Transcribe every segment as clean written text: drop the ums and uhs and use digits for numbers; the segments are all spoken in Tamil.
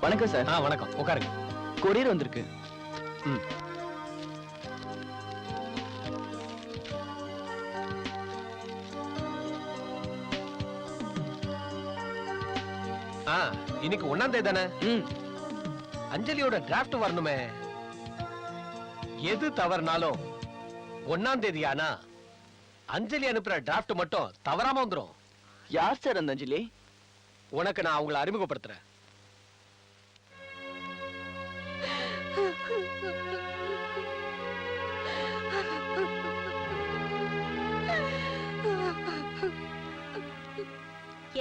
வணக்கம் சார். வணக்கம், உட்காருங்க. கொரியர் வந்திருக்கு. ம். இன்னைக்கு 1ஆம் தேதி தானே? அஞ்சலியோட டிராஃப்ட் வரணுமே. எது தவறுனாலும் 1ஆம் தேதி ஆனா அஞ்சலி அனுப்புற டிராஃப்ட் மட்டும் தவறாம வந்துரும். யார் சார் அந்த அஞ்சலி? உனக்கு நான் அவங்களை அறிமுகப்படுத்துறேன்.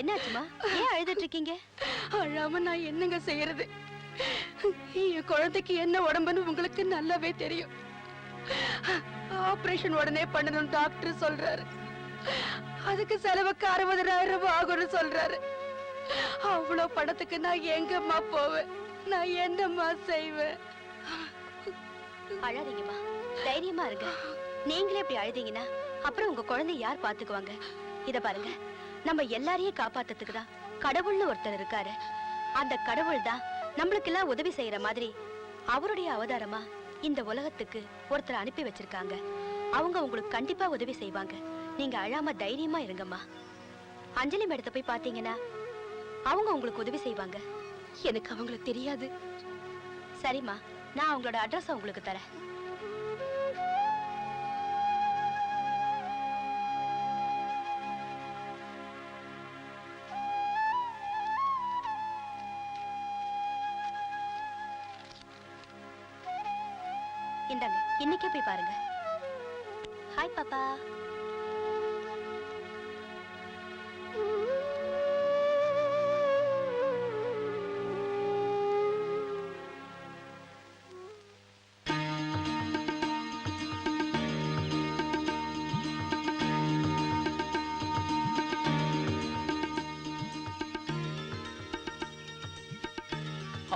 என்னாச்சுமா? ஏன் அழுதுட்டு இருக்கீங்க? அழாம நான் என்னங்க செய்யறது? என் குழந்தைக்கு என்ன உடம்புன்னு உங்களுக்கு நல்லாவே தெரியும். ஆபரேஷன் உடனே பண்ணணும் டாக்டர் சொல்றாரு. அதுக்கு செலவுக்கு 60,000 ரூபாய் ஆகும்னு சொல்றாரு. அவ்வளவு பணத்துக்கு நான் எங்கம்மா போவேன்? நான் என்னம்மா செய்வேன்? அழாதீங்கம்மா, தைரியமா இருங்க. நீங்களே இப்படி அழுதீங்கன்னா அப்புறம் உங்க குழந்தைய யார் பாத்துக்குவாங்க? இத பாருங்க, நம்ம எல்லாரையும் காப்பாத்துறதுக்கு தான் கடவுள்னு ஒருத்தர் இருக்காரு. அந்த கடவுள் தான் நம்மளுக்கு எல்லாம் உதவி செய்யற மாதிரி அவருடைய அவதாரமா இந்த உலகத்துக்கு ஒருத்தர் அனுப்பி வச்சிருக்காங்க. அவங்க உங்களுக்கு கண்டிப்பா உதவி செய்வாங்க. நீங்க அழாம தைரியமா இருங்கம்மா. அஞ்சலி மேடத்தை போய் பாத்தீங்கன்னா அவங்க உங்களுக்கு உதவி செய்வாங்க. எனக்கு அவங்களுக்கு தெரியாது. சரிம்மா, நான் அவங்களோட அட்ரஸ் உங்களுக்கு தரேன். இந்தாங்க, இன்னைக்கே போய் பாருங்க. ஹாய் பாப்பா.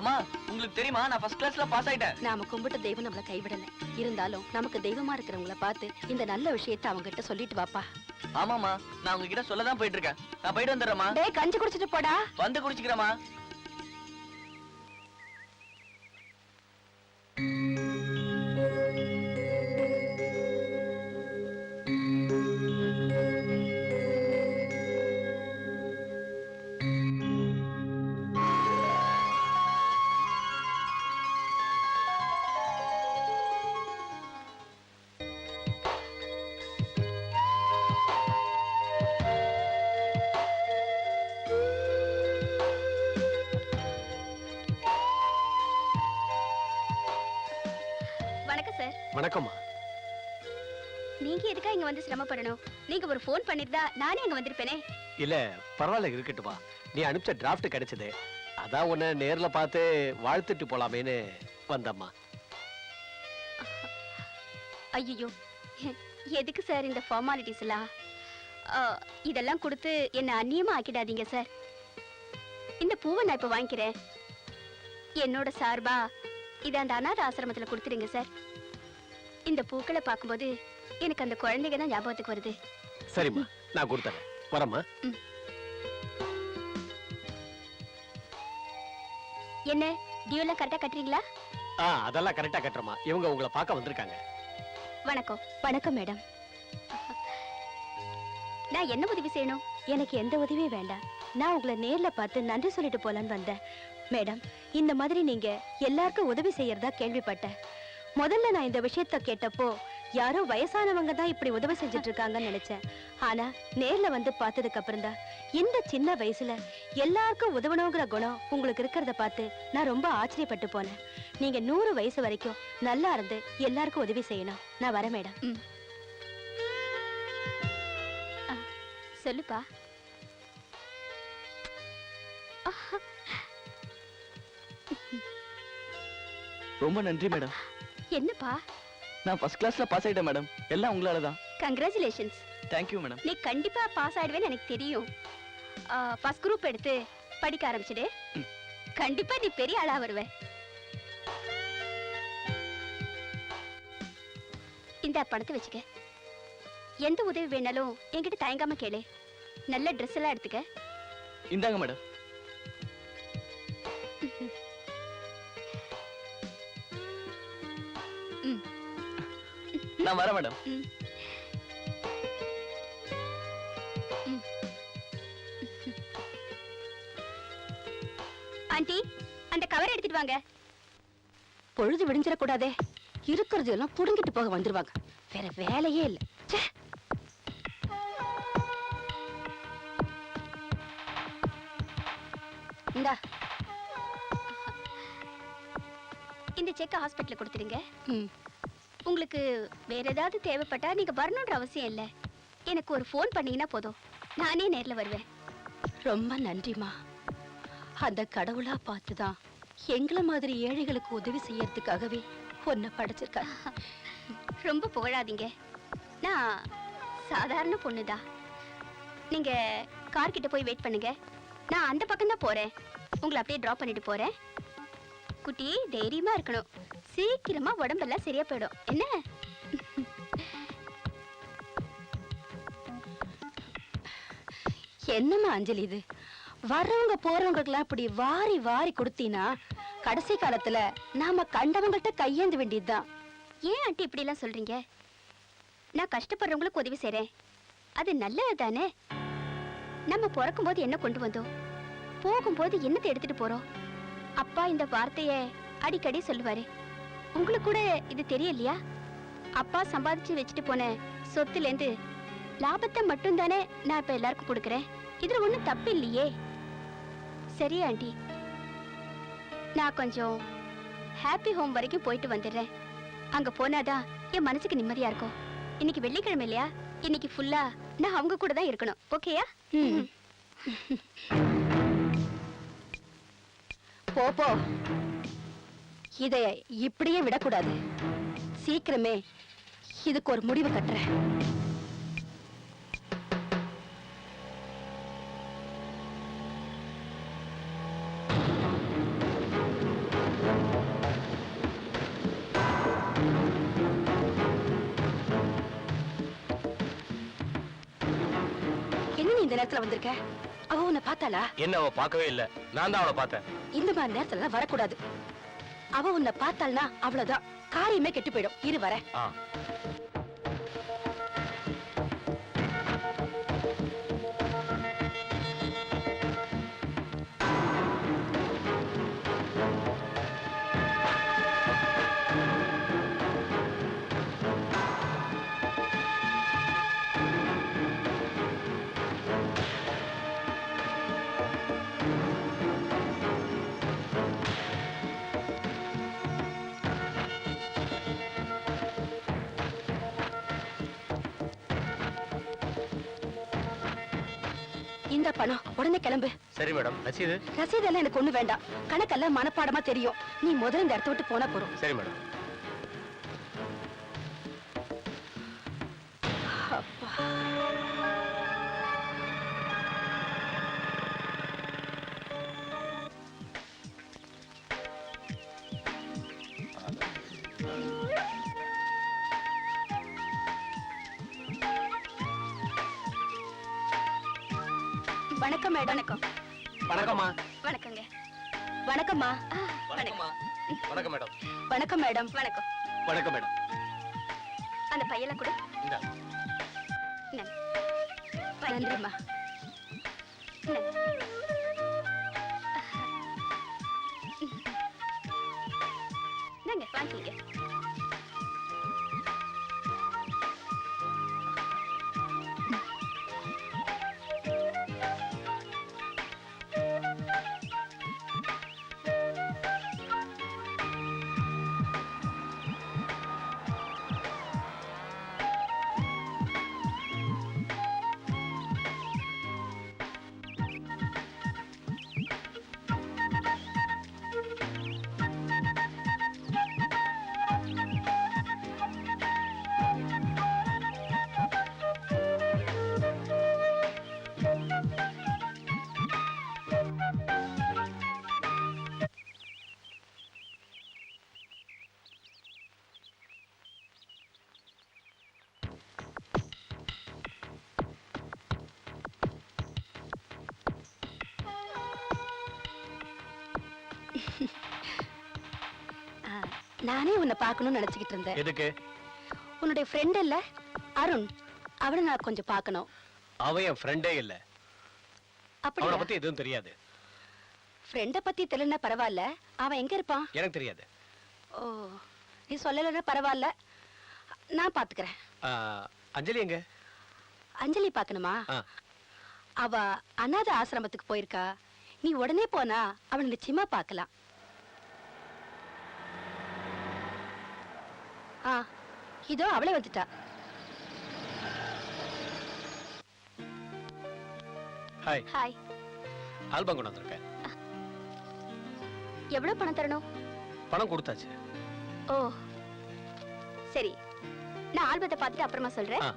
அம்மா, உங்களுக்கு தெரியுமா நான் ஃபர்ஸ்ட் கிளாஸ்ல பாஸ் ஆயிட்டேன். நாம கும்பிட்ட தெய்வம் நம்மள கைவிடல. இருந்தாலும் நமக்கு தெய்வமா இருக்கிறவங்கள பார்த்து இந்த நல்ல விஷயத்தை அவங்க கிட்ட சொல்லிட்டு வாப்பா. ஆமாமா, நான் உங்ககிட்ட சொல்லதான் போயிட்டு இருக்கேன். நான் போயிட்டு வந்துடுறேம்மா. டேய், கஞ்சி குடிச்சிட்டு போடா. வந்து குடிச்சுக்கிறேம்மா. வணக்கம் சார். வணக்கம்மா. நீங்க எதுக்கா இங்க வந்து சிரமப்படணும்? நீங்க ஒரு ஃபோன் பண்ணிருந்தா நானே அங்க வந்திருப்பேனே. இல்ல, பரவாயில்ல, இருக்கட்டுமா. நீ அனுப்பிச்ச டிராஃப்ட் கிடைச்சது, அதான் உன்னை நேர்ல பார்த்து வாழ்த்துட்டு போலாமேன்னு வந்தம்மா. ஐயோ, எதுக்கு சார் இந்த ஃபார்மாலிட்டிஸ் எல்லாம்? இதெல்லாம் கொடுத்து என்ன அந்நியமா ஆக்கிடாதீங்க சார். இந்த பூவை நான் இப்ப வாங்கிக்கிறேன். என்னோட சார்பா இதை அந்த அநாத ஆசிரமத்துல கொடுத்துடுங்க சார். இந்த பூக்களை பார்க்கும்போது எனக்கு அந்த குழந்தைங்க தான் ஞாபகத்துக்கு வருது. சரிம்மா, நான் கொடுத்துறேன். வரம்மா. என்ன டியூலாம் கரெக்டா கட்டுறீங்களா? அதெல்லாம் கரெக்டா கட்டுறமா. இவங்க உங்களை பார்க்க வந்திருக்காங்க. வணக்கம். வணக்கம் மேடம். நான் என்ன உதவி செய்யணும்? எனக்கு எந்த உதவியும் வேண்டாம். நான் உங்களை நேர்ல பார்த்து நன்றி சொல்லிட்டு போலான்னு வந்தேன். மேடம், இந்த மாதிரி நீங்க எல்லாருக்கும் உதவி செய்யறதா கேள்விப்பட்டேன். முதல்ல நான் இந்த விஷயத்த கேட்டப்போ யாரோ வயசானவங்க தான் இப்படி உதவி செஞ்சுட்டு இருக்காங்கன்னு நினைச்சேன். ஆனா நேர்ல வந்து பார்த்ததுக்கு அப்புறம் தான் இந்த சின்ன வயசுல எல்லாருக்கும் உதவணுங்கிற குணம் உங்களுக்கு இருக்கிறத பார்த்து நான் ரொம்ப ஆச்சரியப்பட்டு போனேன். நீங்க 100 வயசு வரைக்கும் நல்லா இருந்து எல்லாருக்கும் உதவி செய்யணும். நான் வரேன் மேடம். சொல்லுப்பா. ரொம்ப நன்றி மேடம். என்னப்பா? நான் ஃபர்ஸ்ட் கிளாஸ்ல பாஸ் ஆயிட்டேன் மேடம். எல்லாம் உங்களால தான். கங்க்ராச்சுலேஷன்ஸ். Thank you madam. நீ கண்டிப்பா பாஸ் ஆயிடுவேன்னு எனக்கு தெரியும். ஃபர்ஸ்ட் குரூப் எடுத்து படிக்க ஆரம்பிச்சிடு. கண்டிப்பா நீ பெரிய ஆளா வருவே. இந்த பணத்தை வச்சுக்க. எந்த உதவி வேணாலும் என்கிட்ட தயங்காம கேளு. நல்ல ட்ரெஸ் எல்லாம் எடுத்துக்க. இந்தாங்க மேடம். நான் வரேன் மேடம். ம். ம். ஆண்டி, அந்த கவர் எடுத்துட்டு வாங்க. பொழுது விடிஞ்சிடக்கூடாதே. இருக்கிறது எல்லாம் புடுங்கிட்டு போக வந்துருவாங்க. வேற வேலையே இல்ல. ச்சே. இந்தா. இந்த செக்க ஹாஸ்பிட்டல்ல கொடுத்துடுங்க. ம். உங்களுக்கு வேற ஏதாவது தேவைப்பட்டா நீங்க வரணும்ன்ற அவசியம் இல்ல. எனக்கு ஒரு ஃபோன் பண்ணீங்கன்னா போதும், நானே நேர்ல வருவேன். ரொம்ப நன்றிமா. அந்த கடவுளா பார்த்துதான் எங்களை மாதிரி ஏழைகளுக்கு உதவி செய்யறதுக்காகவே உன்னை படைச்சிருக்காரு. ரொம்ப புகழாதீங்க. நான் சாதாரண பொண்ணுதான். நீங்க கார் கிட்ட போய் வெயிட் பண்ணுங்க. நான் அந்த பக்கம் தான் போறேன். உங்களை அப்படியே டிராப் பண்ணிட்டு போறேன். குட்டி தைரியமா இருக்கணும். சீக்கிரமா உடம்பெல்லாம் சரியா போயிடும். என்ன? என்னம்மா அஞ்சலி இது? வர்றவங்க போறவங்களுக்கெல்லாம் இப்படி வாரி வாரி கொடுத்தீனா கடைசி காலத்துல நாம கண்டவங்கள்ட்ட கையேந்த வேண்டியதுதான். ஏன் ஆண்டி இப்படி எல்லாம் சொல்றீங்க? நான் கஷ்டப்படுறவங்களுக்கு உதவி செய்றேன். அது நல்லது தானே. நம்ம பிறக்கும் போது என்ன கொண்டு வந்தோம், போகும்போது என்னத்தை எடுத்துட்டு போறோம். அப்பா இந்த வார்த்தைய அடிக்கடி சொல்லுவாரு. உங்களுக்கு கூட இது தெரியலையா? அப்பா சம்பாதிச்சு வச்சுட்டு போன சொத்துல இருந்து லாபத்தை மட்டும் தானே நான் இப்ப எல்லாருக்கும் கொடுக்கறேன். இதுல ஒண்ணும் தப்பு இல்லையே. சரி ஆண்டி, நான் கொஞ்சம் ஹாப்பி ஹோம் வரைக்கும் போயிட்டு வந்துடுறேன். அங்க போனாதான் என் மனசுக்கு நிம்மதியா இருக்கும். இன்னைக்கு வெள்ளிக்கிழமை இல்லையா? இன்னைக்கு ஃபுல்லா நான் அவங்க கூட தான் இருக்கணும். ஓகேயா? போ போ. இத இப்படியே விடக்கூடாது. சீக்கிரமே இதுக்கு ஒரு முடிவு கட்டுறேன். என்ன நீ இந்த நேரத்துல வந்திருக்க? அவ உன்னை பார்த்தாளா? என்ன அவ பார்க்கவே இல்ல, நான் தான் அவளை பார்த்தேன். இந்த மாதிரி நேரத்துல வரக்கூடாது. அவ உன்னை பார்த்தாள்னா அவ்வளவுதான், காரியமே கெட்டு போயிடும். இரு வர. இந்த பணம் உடனே கிளம்பு. சரி மேடம். ரசீது? ரசீதெல்லாம் எனக்கு ஒண்ணு வேண்டாம். கணக்கெல்லாம் மனப்பாடமா தெரியும். நீ முதல்ல இந்த இடத்த விட்டு போனா போறோம். சரி மேடம். அப்பா. வணக்கம் மேடம். வணக்கம். வணக்கம்மா. வணக்கங்க. வணக்கம்மா. வணக்கம்மா. வணக்கம் மேடம். வணக்கம் மேடம். வணக்கம். வணக்கம் மேடம். அந்த பையெல்லாம் கொடு. இந்தா. நன்றிம்மா. நாங்க வாங்கிக்கங்க. நானே உன்னை பார்க்கணும்னு நினைச்சுக்கிட்டு இருந்தேன். எதுக்கு? உன்னுடைய ஃப்ரெண்ட் இல்ல அருண், அவனை நான் கொஞ்சம் பார்க்கணும். அவன் என் ஃப்ரெண்டே இல்ல. அவனை அப்படியா? பத்தி எதுவும் தெரியாது. ஃப்ரெண்ட பத்தி தெரியலன்னா பரவாயில்ல, அவன் எங்க இருப்பான்? எனக்கு தெரியாது. ஓ, நீ சொல்லலைன்னா பரவாயில்ல, நான் பாத்துக்கிறேன். அஞ்சலி எங்க? அஞ்சலி பார்க்கணுமா? ஆ. அவ அநாத ஆசிரமத்துக்கு போயிருக்கா. நீ உடனே போனா அவளை நிச்சயமா பார்க்கலாம். ஆ, இதோ அவளே வந்துட்டா. ஹாய். ஹாய். ஆல்பம் கொண்டு வந்திருக்கேன். எவ்வளவு பணம் தரணும்? பணம் கொடுத்தாச்சு. ஓ சரி, நான் ஆல்பத்தை பார்த்துட்டு அப்புறமா சொல்றேன். ஆ.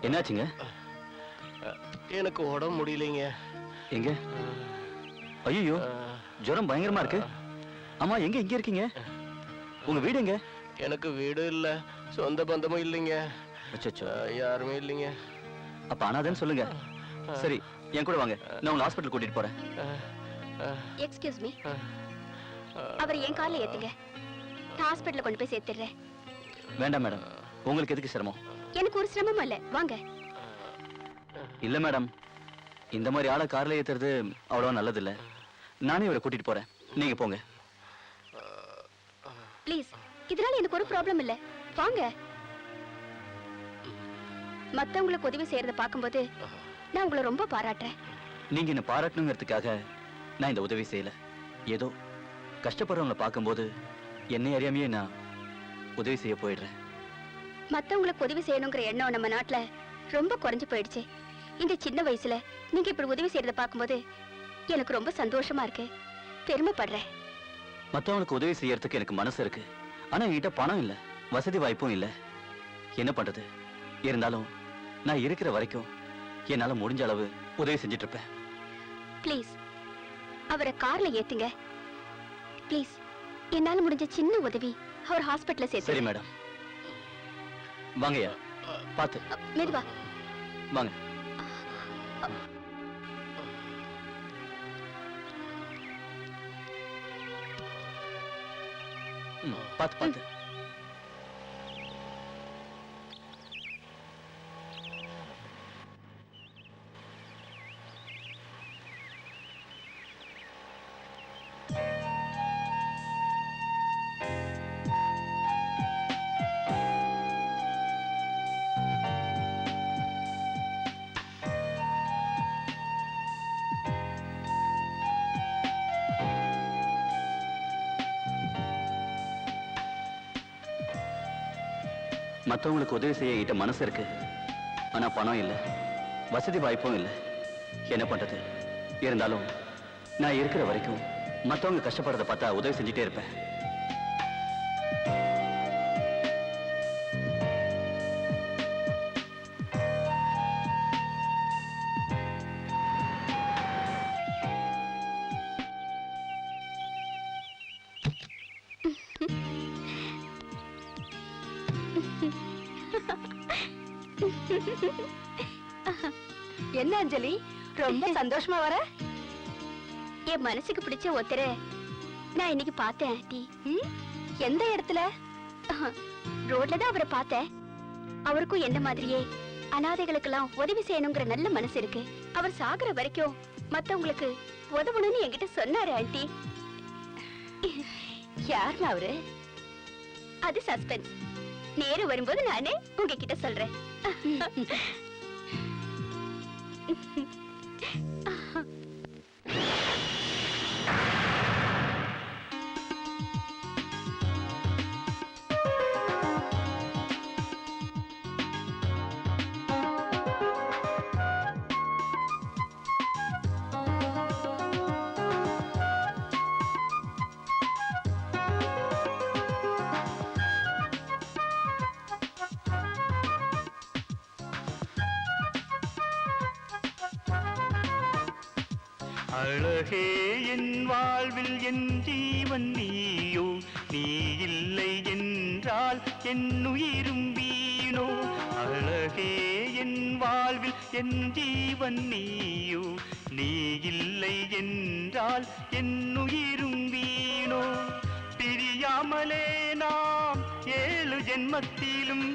என்னாச்சுங்க? எனக்கு உடம்பு முடியலைங்க. எங்க? ஐயோ, ஜுரம் பயங்கரமா இருக்கு. ஆமா, எங்க இங்க இருக்கீங்க? உங்க வீடு எங்க? எனக்கு வீடு இல்ல, சொந்த பந்தமும் இல்லைங்க. அச்சச்சோ. யாருமே இல்லைங்க. அப்ப அனாதன்னு சொல்லுங்க. சரி, என் கூட வாங்க, நான் உங்களை ஹாஸ்பிட்டல் கூட்டிட்டு போறேன். எக்ஸ்கியூஸ் மீ, அவர் என் கார்ல ஏத்துங்க, நான் ஹாஸ்பிட்டல்ல கொண்டு போய் சேர்த்துறேன். வேண்டாம் மேடம், உங்களுக்கு எதுக்கு சிரமம்? எனக்கு ஒரு சிரமம் இல்ல, வாங்க. இல்ல மேடம், இந்த மாதிரி ஆளை கார்ல ஏத்துறது அவ்வளவா நல்லது இல்ல. நானே இவரை கூட்டிட்டு போறேன், நீங்க போங்க. ப்ளீஸ், இதனால எனக்கு ஒரு ப்ராப்ளம் இல்ல, வாங்க. மத்தவங்களுக்கு உதவி செய்யறத பாக்கும்போது நான் உங்களை ரொம்ப பாராட்டுறேன். நீங்க என்ன பாராட்டணுங்கிறதுக்காக நான் இந்த உதவி செய்யல. ஏதோ கஷ்டப்படுறவங்களை பார்க்கும்போது என்னை அறியாமையே நான் உதவி செய்ய போயிடுறேன். மத்தவங்களுக்கு உதவி செய்யணுங்கிற எண்ணம் நம்ம நாட்டுல ரொம்ப குறைஞ்சு போயிடுச்சு. இந்த சின்ன வயசுல நீங்க இப்படி உதவி செய்யறத பாக்கும்போது எனக்கு ரொம்ப சந்தோஷமா இருக்கு, பெருமைப்படுறேன். மத்தவங்களுக்கு உதவி செய்யறதுக்கு எனக்கு மனசு இருக்கு, ஆனா என்கிட்ட பணம் இல்ல, வசதி வாய்ப்பும் இல்ல. என்ன பண்றது? இருந்தாலும் நான் இருக்கிற வரைக்கும் என்னால முடிஞ்ச அளவு உதவி செஞ்சுட்டு இருப்பேன். ப்ளீஸ், அவரை கார்ல ஏத்துங்க. ப்ளீஸ், என்னால முடிஞ்ச சின்ன உதவி, அவர் ஹாஸ்பிட்டல்ல சரி சேர்த்து. மேடம், வாங்கய்யா, பாத்து மெதுவா. வாங்க. பாத்து பாத்து. மற்றவங்களுக்கு உதவி செய்ய என்கிட்ட மனசு இருக்கு, ஆனா பணம் இல்லை, வசதி வாய்ப்பும் இல்லை. என்ன பண்றது? இருந்தாலும் நான் இருக்கிற வரைக்கும் மற்றவங்க கஷ்டப்படுறத பார்த்தா உதவி செஞ்சுட்டே இருப்பேன். என்ன அஞ்சலி, ரொம்ப சந்தோஷமா வர? என் மனசுக்கு பிடிச்ச ஒருத்தரை நான் இன்னைக்கு பார்த்தேன் ஆண்டி. எந்த இடத்துல? ரோட்ல தான் அவரை பார்த்தேன். அவருக்கும் என்ன மாதிரியே அனாதைகளுக்கெல்லாம் உதவி செய்யணுங்கிற நல்ல மனசு இருக்கு. அவர் சாகுற வரைக்கும் மத்தவங்களுக்கு உதவணும்னு என்கிட்ட சொன்னாரு ஆண்டி. யாருன்னு அவரு? அது சஸ்பென்ஸ், நேரம் வரும்போது நானே உங்ககிட்ட சொல்றேன். அழகே என் வாழ்வில் என் ஜீவன் நீயோ, நீ இல்லை என்றால் என் உயிரும் வீணோ. அழகே என் வாழ்வில் என் ஜீவன் நீயோ, நீ இல்லை என்றால் என் உயிரும் வீணோ. பிரியாமலே நாம் 7 ஜென்மத்திலும்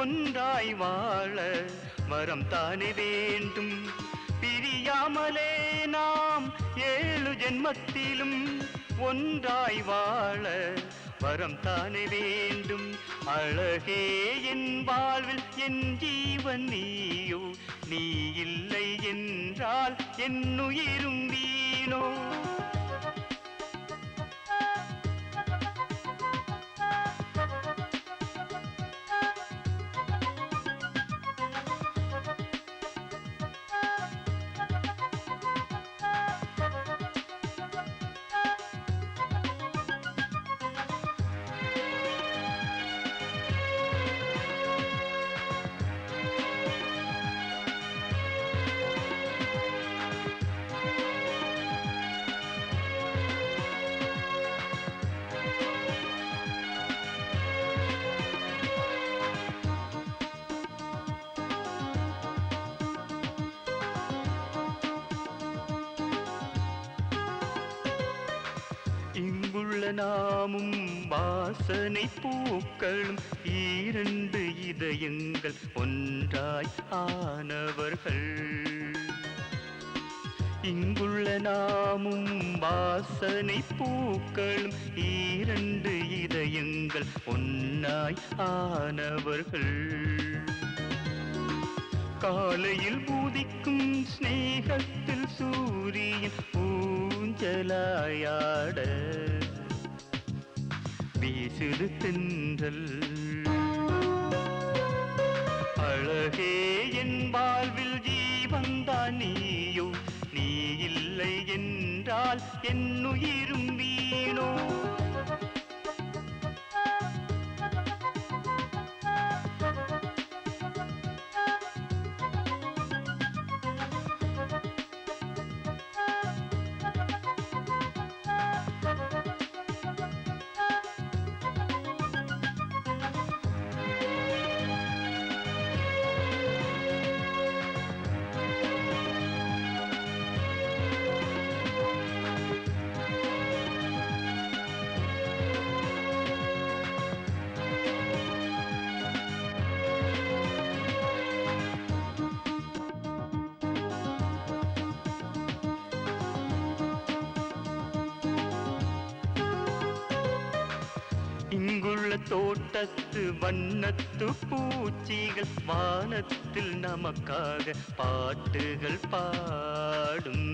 ஒன்றாய் வாழ வரம் தானே வேண்டும். பிரியாமலே நாம் 7 ஜென்மத்திலும் ஒன்றாய் வாழ வரம் தானே வேண்டும். அழகே என் வாழ்வில் என் ஜீவன் நீயோ, நீ இல்லை என்றால் என் உயிரும் வீணோ. இங்குள்ள நாமும் வாசனை பூக்களும் 2 இதயங்கள் ஒன்றாய் ஆனவர்கள். இங்குள்ள நாமும் வாசனை பூக்களும் 2 இதயங்கள் ஒன்றாய் ஆனவர்கள். காலையில் பூதிக்கும் ஸ்நேகத்தில் சூரியன் ஊஞ்சலாயாட வீசுது தென்றல். அழகே என் வாழ்வில் ஜீவன்தான் நீயோ, நீ இல்லை என்றால் என் உயிரும் வீணோ. இங்குள்ள தோட்டத்து வண்ணத்து பூச்சிகள் வானத்தில் நமக்காக பாட்டுகள் பாடும்.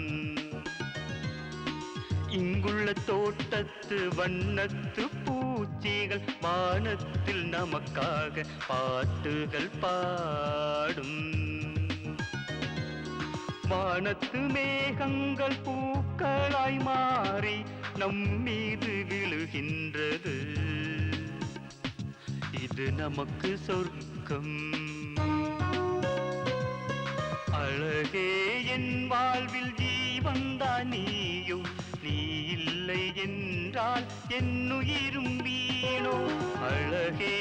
இங்குள்ள தோட்டத்து வண்ணத்து பூச்சிகள் வானத்தில் நமக்காக பாட்டுகள் பாடும். வானத்து மேகங்கள் பூக்களாய் மாறி நம் மீது விழுகின்றது. இது நமக்கு சொர்க்கம். அழகே என் வாழ்வில் ஜீவன்தான் நீயோ, நீ இல்லை என்றால் என் உயிரும் வீணோ. அழகே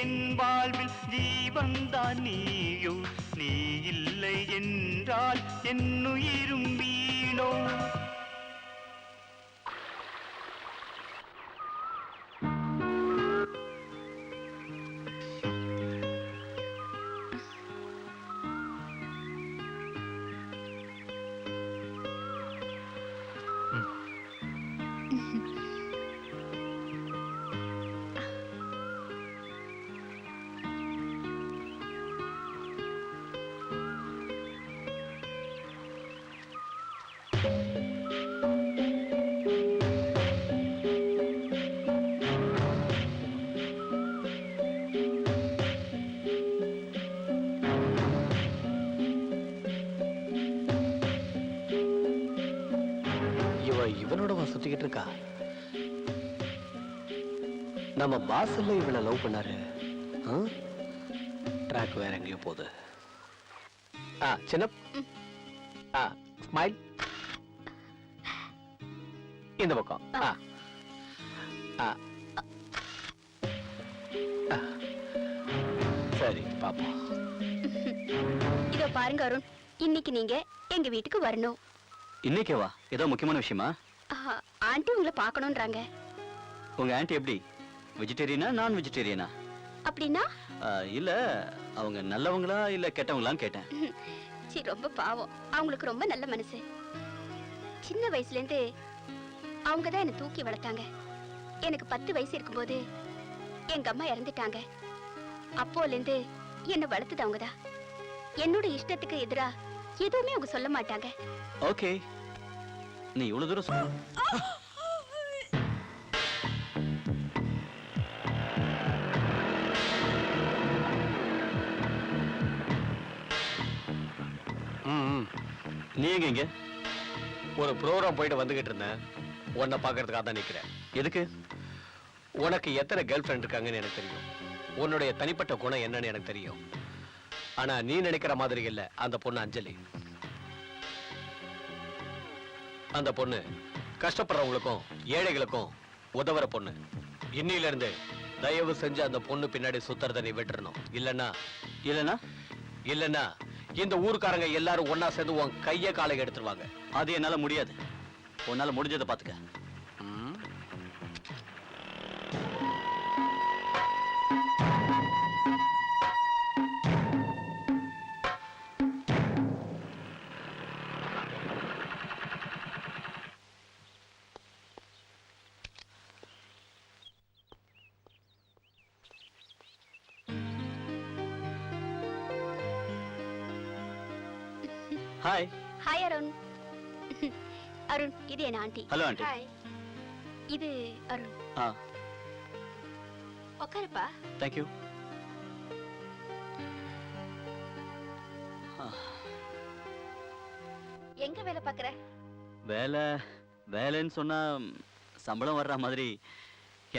என் வாழ்வில் ஜீவன்தான் நீயோ, நீ இல்லை என்றால் என் உயிரும் வீணோ. இவனோட சுத்திக்கிட்டு இருக்கா. நம்ம பாஸ்ல இவளை லவ் பண்ணாரு. ட்ராக் வேற எங்கேயோ போகுது. சின்ன ஸ்மைல். இந்த பக்கம் சரி பாப்போம். இதோ பாருங்க அருண், இன்னைக்கு நீங்க எங்க வீட்டுக்கு வரணும். இன்னைக்கே வா, ஏதோ முக்கியமான விஷயமா? ஆண்டி உங்களை பார்க்கணும்ன்றாங்க. உங்க ஆன்ட்டி எப்படி, வெஜிடேரியனா நான் வெஜிடேரியனா? அப்படின்னா இல்ல அவங்க நல்லவங்களா இல்ல கெட்டவங்களான்னு கேட்டேன். சரி, ரொம்ப பாவம். அவங்களுக்கு ரொம்ப நல்ல மனசு. சின்ன வயசுல இருந்து அவங்க தான் என்னை தூக்கி வளர்த்தாங்க. எனக்கு 10 வயசு இருக்கும்போது எங்க அம்மா இறந்துட்டாங்க. அப்போல இருந்து என்னை வளர்த்தது அவங்கதான். என்னோட இஷ்டத்துக்கு எதிரா எதுவுமே அவங்க சொல்ல மாட்டாங்க. ஓகே, நீ இவ்வளவு தூரம் நீ எங்க இங்க? ஒரு ப்ரோக்ராம் போயிட்டு வந்துகிட்டு இருந்தேன். உன்னை பாக்குறதுக்காக தான் நிக்கிறேன். எதுக்கு? உனக்கு எத்தனை கேர்ள் ஃப்ரெண்ட் இருக்காங்கன்னு எனக்கு தெரியும். உன்னுடைய தனிப்பட்ட குணம் என்னன்னு எனக்கு தெரியும். ஆனா நீ நினைக்கிற மாதிரி இல்ல அந்த பொண்ணு அஞ்சலி. அந்த பொண்ணு கஷ்டப்படுறவங்களுக்கும் ஏழைகளுக்கும் உதவுற பொண்ணு. இன்னில இருந்து தயவு செஞ்சு அந்த பொண்ணு பின்னாடி சுத்துறத நீ விட்டுறணும். இல்லன்னா இல்லனா இல்லன்னா இந்த ஊர்க்காரங்க எல்லாரும் ஒன்னா சேர்ந்து உன் கைய காலை எடுத்துருவாங்க. அது என்னால முடியாது. உன்னால முடிஞ்சதை பாத்துக்க. ஹாய். ஹாய் அருண். அருண், இது என் ஆண்டி. Hello aunty. ஹாய். இது அருண். உட்காருப்பா. Thank you. எங்க வேலை பாக்குற? வேலைன்னு சொன்னா சம்பளம் வர்ற மாதிரி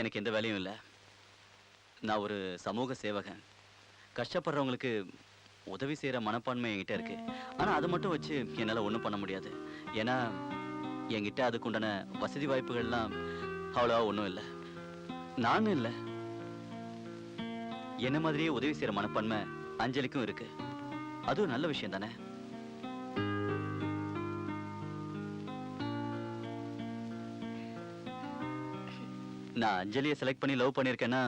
எனக்கு எந்த வேலையும் இல்லை. நான் ஒரு சமூக சேவகன். கஷ்டப்படுறவங்களுக்கு உதவி செய்யற மனப்பான்மை என்கிட்ட இருக்கு. ஆனா அதை மட்டும் வச்சு என்னால ஒண்ணும் பண்ண முடியாது. ஏன்னா என்கிட்ட அதுக்கு உண்டான வசதி வாய்ப்புகள்லாம் அவ்வளவா ஒண்ணும் இல்லை. நானும் இல்லை, என்ன மாதிரியே உதவி செய்யற மனப்பான்மை அஞ்சலிக்கும் இருக்கு. அதுவும் நல்ல விஷயம் தானே. நான் அஞ்சலியை செலக்ட் பண்ணி லவ் பண்ணியிருக்கேன்னா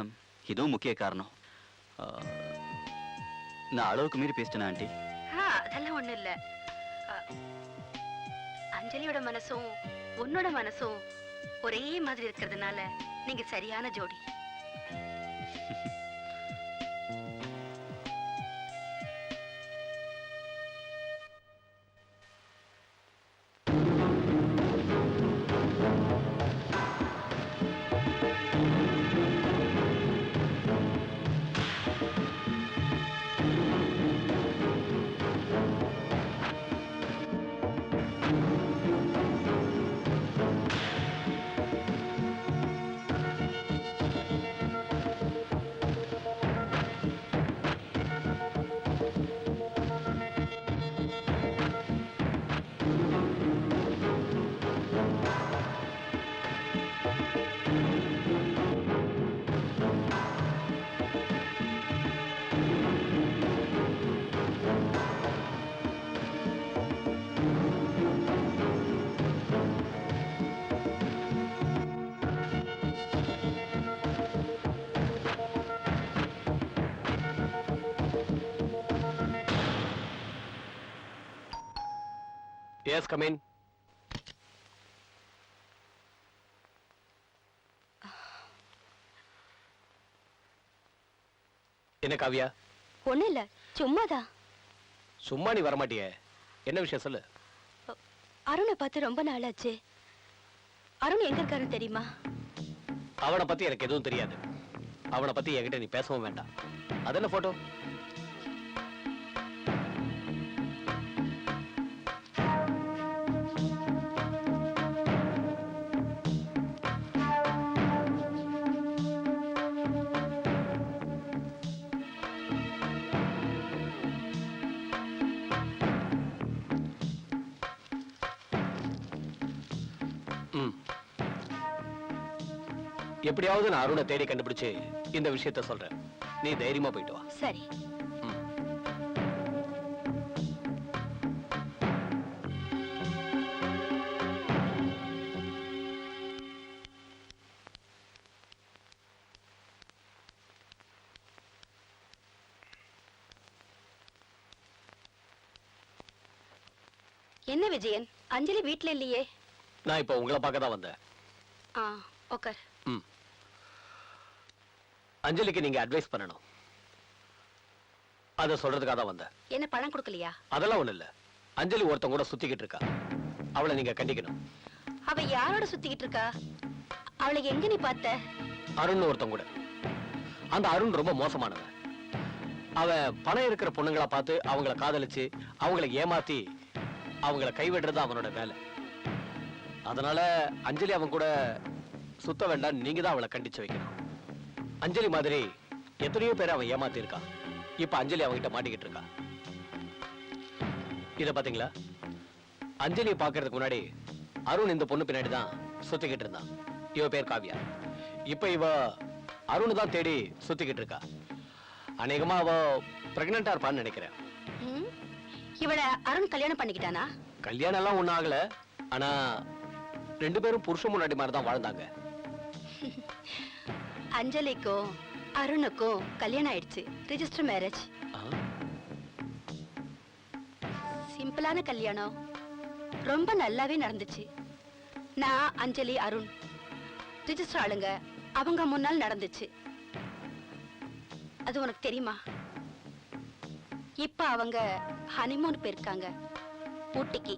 இதுவும் முக்கிய காரணம். நான் அளவுக்கு மீறி பேசிட்டேன் ஆண்டி. அதெல்லாம் ஒண்ணும் இல்ல. அஞ்சலியோட மனசும் உன்னோட மனசும் ஒரே மாதிரி இருக்கிறதுனால நீங்க சரியான ஜோடி. Yes, come in. என்ன காவியா? ஒண்ணு இல்ல, சும்மாதான். சும்மா நீ வரமாட்டியே, என்ன விஷயம் சொல்லு. அருணை பார்த்து ரொம்ப நாளாச்சு. அருண் எங்க இருக்காருன்னு தெரியுமா? அவனை பத்தி எனக்கு எதுவும் தெரியாது. அவனை பத்தி என்கிட்ட நீ பேசவும் வேண்டாம். அது என்ன போட்டோ? எப்படியாவது நான் அருணை தேடி கண்டுபிடிச்சு இந்த விஷயத்த சொல்றேன். நீ தைரியமா போயிட்டு வா. சரி. என்ன விஜயன், அஞ்சலி வீட்ல இல்லையே? நான் இப்ப உங்களை பார்க்க தான் வந்தேன். உட்கார். அஞ்சலிக்கு நீங்க அட்வைஸ் பண்ணணும். அத சொல்றதுக்காக தான் வந்தேன். என்ன பணம் கொடுக்கலையா? அதெல்லாம் ஒண்ணு இல்ல. அஞ்சலி ஒருத்தன் கூட சுத்திக்கிட்டு இருக்கா. அவளை நீங்க கண்டிக்கணும். அவ யாரோட சுத்திக்கிட்டு இருக்கா? அவளை எங்க நீ பார்த்த? அருண் ஒருத்தன் கூட. அந்த அருண் ரொம்ப மோசமானவன். அவன் பணம் இருக்கிற பொண்ணுங்களா பார்த்து அவங்கள காதலிச்சு அவங்களை ஏமாத்தி அவங்கள கைவிடுறது அவனோட வேலை. அதனால அஞ்சலி அவன் கூட சுத்த வேண்டாம். நீங்க தான் அவளை கண்டிச்சு வைக்கணும். அஞ்சலி மாதிரி எத்தனையோ பேரை அவன் ஏமாத்தி இருக்கான். இப்ப அஞ்சலி அவங்கிட்ட மாட்டிக்கிட்டு இருக்கா. இத பாத்தீங்களா? அஞ்சலியை பாக்குறதுக்கு முன்னாடி அருண் இந்த பொண்ணு பின்னாடி தான் சுத்திக்கிட்டு இருந்தான். இவ பேர் காவியா. இப்ப இவ அருண் தான் தேடி சுத்திக்கிட்டு இருக்கா. அநேகமா அவ பிரெக்னண்டா இருப்பான்னு நினைக்கிறேன். இவள அருண் கல்யாணம் பண்ணிக்கிட்டானா? கல்யாணம் எல்லாம் ஒண்ணும் ஆகல. ஆனா ரெண்டு பேரும் புருஷன் முன்னாடி மாதிரி தான் வாழ்ந்தாங்க. அஞ்சலிக்கும் அருணுக்கும் கல்யாணம் ஆயிடுச்சு. Register marriage. சிம்பிளான கல்யாணம். ரொம்ப நல்லாவே நடந்துச்சு. நான், அஞ்சலி, அருண் ரிஜிஸ்டர் ஆளுங்க. அவங்க முன்னால் நடந்துச்சு. அது உனக்கு தெரியுமா? இப்ப அவங்க ஹனிமூன் போயிருக்காங்க ஊட்டிக்கு.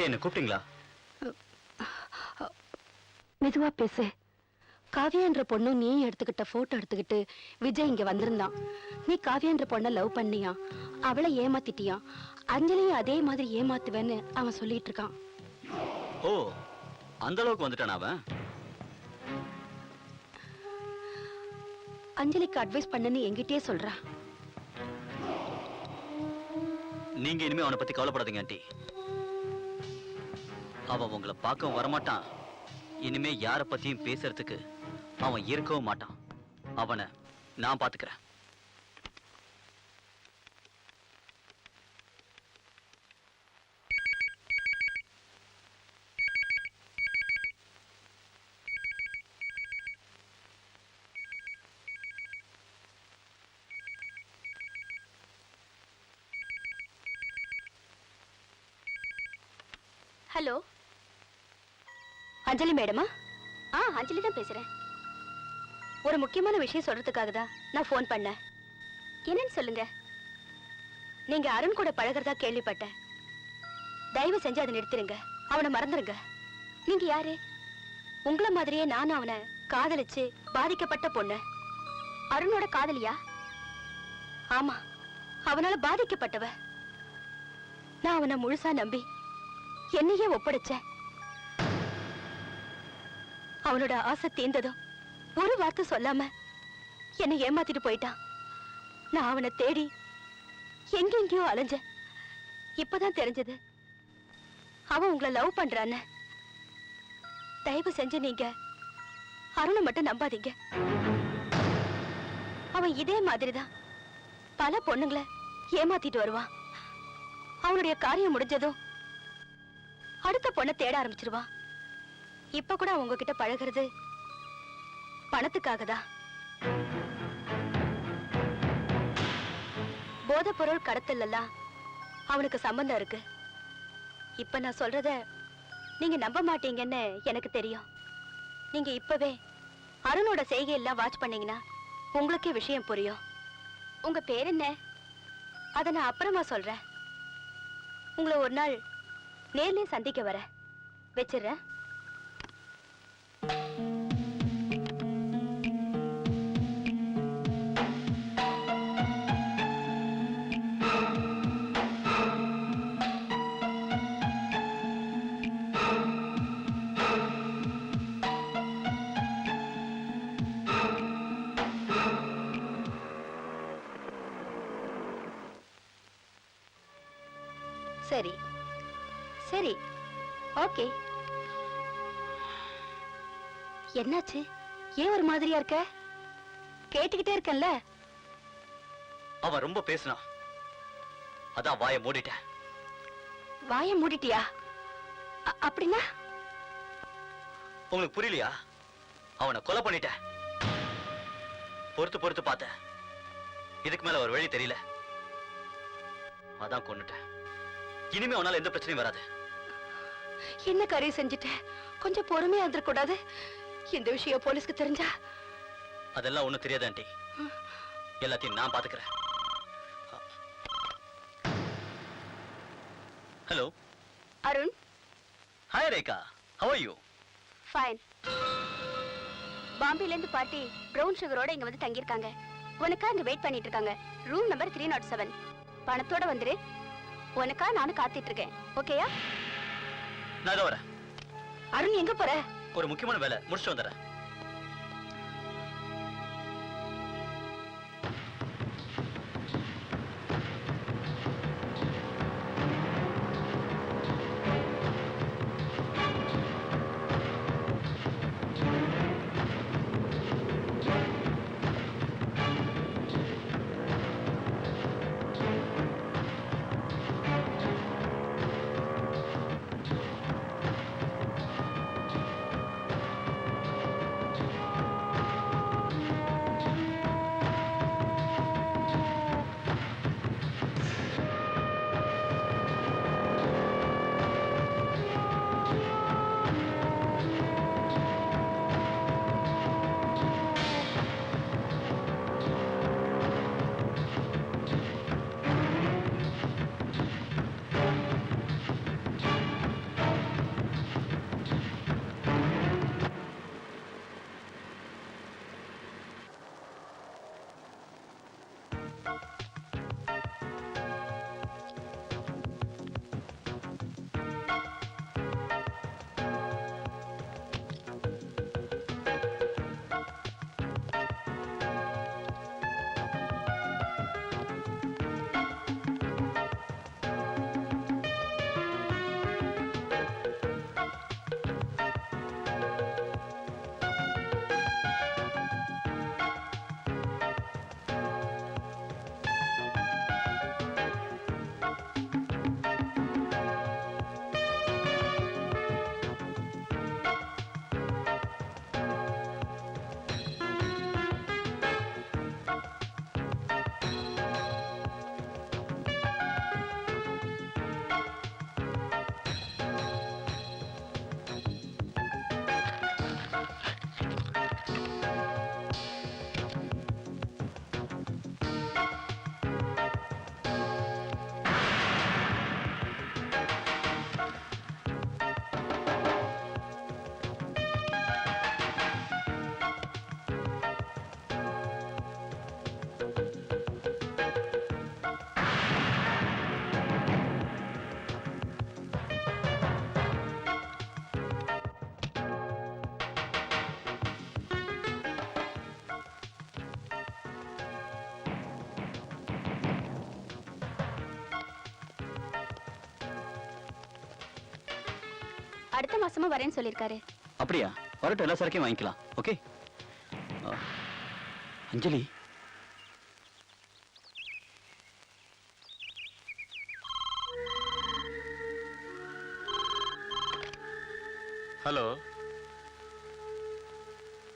என்ன கூப்பிட்டீங்களா? மெதுவா பேசு. காவியான்ற பொண்ணு நீ எடுத்துக்கிட்ட போட்டோ எடுத்துக்கிட்டு விஜய் இங்க வந்திருந்தான். நீ காவியான்ற பொண்ண லவ் பண்ணியா, அவளை ஏமாத்திட்டியா, அஞ்சலியும் அதே மாதிரி ஏமாத்துவேன்னு அவன் சொல்லிட்டு இருக்கான். ஓ, அந்த அளவுக்கு வந்துட்டான் அவன். அஞ்சலிக்கு அட்வைஸ் பண்ணுன்னு என்கிட்டயே சொல்றா. நீங்க இனிமே அவனை பத்தி கவலைப்படாதீங்க ஆண்டி. அவன் உங்களை பார்க்கவும் வரமாட்டான். இனிமே யார பத்தியும் பேசுறதுக்கு அவன் இருக்கவும் மாட்டான். அவனை நான் பாத்துக்கிறேன். ஹலோ, அஞ்சலி மேடமா? அஞ்சலி தான் பேசுறேன். ஒரு முக்கியமான விஷயம் சொல்றதுக்காக தான் நான் போன் பண்ணேன். என்னன்னு சொல்லுங்க. நீங்க அருண் கூட பழகிறதா கேள்விப்பட்டேன். தயவு செஞ்சு அதை நிறுத்திடுங்க. அவனை மறந்துருங்க. நீங்க யாரு? உங்களை மாதிரியே நானும் அவனை காதலிச்சு பாதிக்கப்பட்ட பொண்ணு. அருணோட காதலியா? ஆமா, அவனால பாதிக்கப்பட்டவ. நான் அவனை முழுசா நம்பி என்னையே ஒப்படைச்சேன். அவனோட ஆசை தீர்ந்ததும் ஒரு வார்த்தை சொல்லாம என்னை ஏமாத்திட்டு போயிட்டான். நான் அவனை தேடி எங்கெங்கயோ அலைஞ்சேன். இப்பதான் தெரிஞ்சது அவன் உங்களை லவ் பண்றான்னு. தயவு செஞ்சு நீங்க அருணை மட்டும் நம்பாதீங்க. அவன் இதே மாதிரிதான் பல பொண்ணுங்களை ஏமாத்திட்டு வருவான். அவனுடைய காரியம் முடிஞ்சதும் அடுத்த பொண்ணை தேட ஆரம்பிச்சிருவான். இப்ப கூட அவங்க கிட்ட பழகிறது பணத்துக்காகதான். போதைப் பொருள் கடத்தல் எல்லாம் அவனுக்கு சம்பந்தம் இருக்கு. இப்ப நான் சொல்றத நீங்க நம்ப மாட்டீங்கன்னு எனக்கு தெரியும். நீங்க இப்பவே அருணோட செய்கையெல்லாம் வாட்ச் பண்ணீங்கன்னா உங்களுக்கே விஷயம் புரியும். உங்க பேர் என்ன? அத நான் அப்புறமா சொல்றேன். உங்களை ஒரு நாள் நேர்லயே சந்திக்க வரேன். வச்சிடுறேன். சரி சரி, ஓகே. என்னாச்சு? ஏன் ஒரு மாதிரியா இருக்க? கேட்டுக்கிட்டே இருக்கேன்ல. அவன் ரொம்ப பேசினான், அதான் வாயை மூடிட்டேன். வாயை மூடிட்டியா? அப்படின்னா உங்களுக்கு புரியலையா? அவனை கொலை பண்ணிட்டேன். பொறுத்து பொறுத்து பார்த்தேன், இதுக்கு மேல ஒரு வழி தெரியல, அதான் கொன்னுட்டேன். இனிமே அவனால எந்த பிரச்சனையும் வராது. என்ன காரியம் செஞ்சுட்ட? கொஞ்சம் பொறுமையா இருந்திருக்கூடாது? இந்த விஷயம் போலீஸ்க்கு தெரிஞ்சா? அதெல்லாம் ஒண்ணும் தெரியாது ஆண்டி, எல்லாத்தையும் நான் பாத்துக்கிறேன். Hello Arun. Hi Rekha, how are you? Fine. பாம்பேல இருந்து பாட்டி பிரவுன் சுகரோட இங்க வந்து தங்கியிருக்காங்க. உனக்கா இங்க வெயிட் பண்ணிட்டு இருக்காங்க. Room number 307. பணத்தோட வந்துரு. உனக்கா நானும் காத்துட்டு இருக்கேன். ஓகேயா? நான் இதோ வரேன். அருண் எங்க போற? ஒரு முக்கியமான வேலை முடிச்சுட்டு வந்துடுறேன். அடுத்த மாசமா வரேன்னு சொல்லிருக்காரு. அப்படியா? வரட்டும், எல்லா சரக்கையும் வாங்கிக்கலாம். ஓகே. அஞ்சலி, ஹலோ,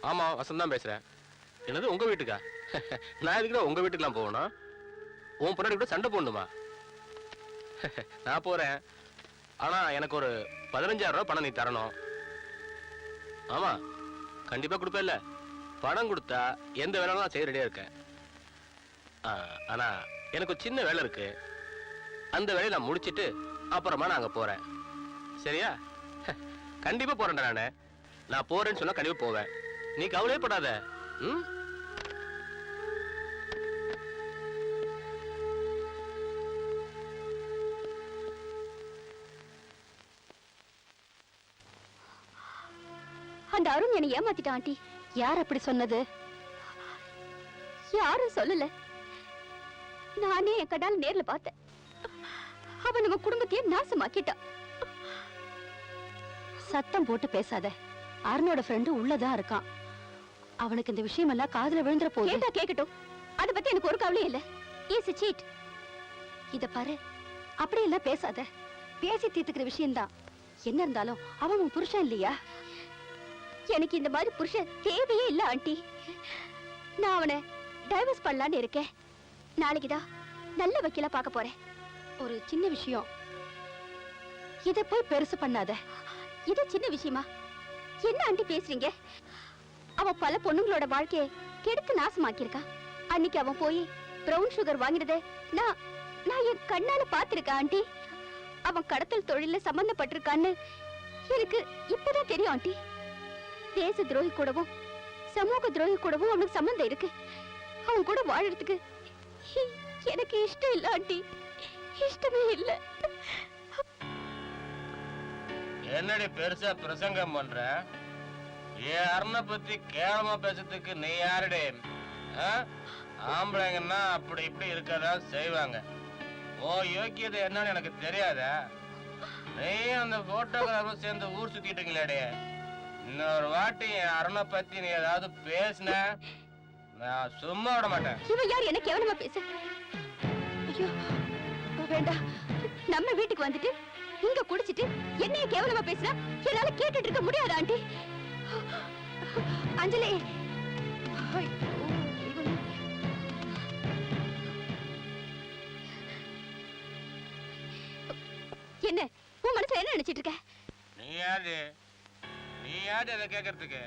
ஆமா வசந்த் தான் பேசுறேன். என்னது உங்க வீட்டுக்கா? நான் எதுக்குடா உங்க வீட்டுக்குலாம் போகணும்? உன் பொண்ணாடி கூட சண்டை போடணுமா? நான் போறேன். ஆனா எனக்கு ஒரு 15,000 ரூபாய் பணம் நீ தரணும். ஆமா கண்டிப்பா கொடுப்பேன்ல. பணம் கொடுத்தா எந்த வேலையும் நான் செய்ய ரெடியா இருக்கேன். ஆனா எனக்கு ஒரு சின்ன வேலை இருக்கு. அந்த வேலையை நான் முடிச்சிட்டு அப்புறமா நான் அங்க போறேன். சரியா? கண்டிப்பா போறேன்டா நானு. நான் போறேன்னு சொன்னா கண்டிப்பா போவேன். நீ கவலையே படாத. ம்? அந்த அருண் என்னை ஏமாத்திட்டான் ஆண்டி. யார் அப்படி சொன்னது? யாரும் சொல்லல. நானே என் கடால நேர்ல பார்த்தேன். அவன் நம்ம குடும்பத்தையே நாசமாக்கிட்டான். சத்தம் போட்டு பேசாத. அருணோட ஃப்ரெண்டு உள்ளதான் இருக்கான். அவனுக்கு இந்த விஷயம் எல்லாம் காதுல விழுந்துற போது. கேட்டா கேட்கட்டும். அத பத்தி எனக்கு ஒரு கவலையும் இல்ல. இஸ் சீட். இத பாரு, அப்படி எல்லாம் பேசாத. பேசி தீர்த்துக்கிற விஷயம்தான். என்ன இருந்தாலும் அவன் உன் புருஷன் இல்லையா? எனக்கு இந்த மாதிரி புருஷன் தேவையே இல்ல ஆண்டி. நான் அவனை டைவர்ஸ் பண்ணலான்னு இருக்கேன். நாளைக்குதான் நல்ல வக்கீலா பார்க்க போறேன். ஒரு சின்ன விஷயம், இத போய் பெருசு பண்ணாத. இது சின்ன விஷயமா? என்ன ஆண்டி பேசுறீங்க? அவன் பல பொண்ணுங்களோட வாழ்க்கையை கெடுத்து நாசமாக்கியிருக்கான். அன்னைக்கு அவன் போய் பிரவுன் சுகர் வாங்கினதை நான் என் கண்ணால பாத்திருக்கேன் ஆண்டி. அவன் கடத்தல் தொழில சம்பந்தப்பட்டிருக்கான்னு எனக்கு இப்பதான் தெரியும் ஆண்டி. தேச துரோகி கூடவும் சமூக துரோகி கூடவும் அவனுக்கு சம்பந்தம் இருக்கு. அவன் கூட வாழறதுக்கு எனக்கு இஷ்டம் இல்ல ஆண்டி. இஷ்டமே இல்ல. என்னடி பெருசா பிரசங்கம் பண்ற? என் அருணை பத்தி கேவலமா பேசுறதுக்கு நீ யாருடே? ஆம்பளைங்கன்னா அப்படி இப்படி இருக்கதான் செய்வாங்க. ஓ யோக்கியது என்னன்னு எனக்கு தெரியாத? நீ அந்த போட்டோகிராஃபர் சேர்ந்து ஊர் சுத்திட்டீங்களே. இன்னொரு வாட்டி என் அருணை பத்தி நீ ஏதாவது பேசின நான் சும்மா விட மாட்டேன். இவன் யார் என்ன கேவலமா பேச? ஐயோ வேண்டாம். நம்ம வீட்டுக்கு வந்துட்டு இங்க குடிச்சிட்டு என்னைய கேவலமா பேசுறா? என்னால கேட்டுட்டு இருக்க முடியாது ஆண்டி. அஞ்சலி, என்ன உன் மனசுல என்ன நினைச்சிட்டு இருக்க? நீ யாரு? நீ யாரு அதை கேட்கறதுக்கு?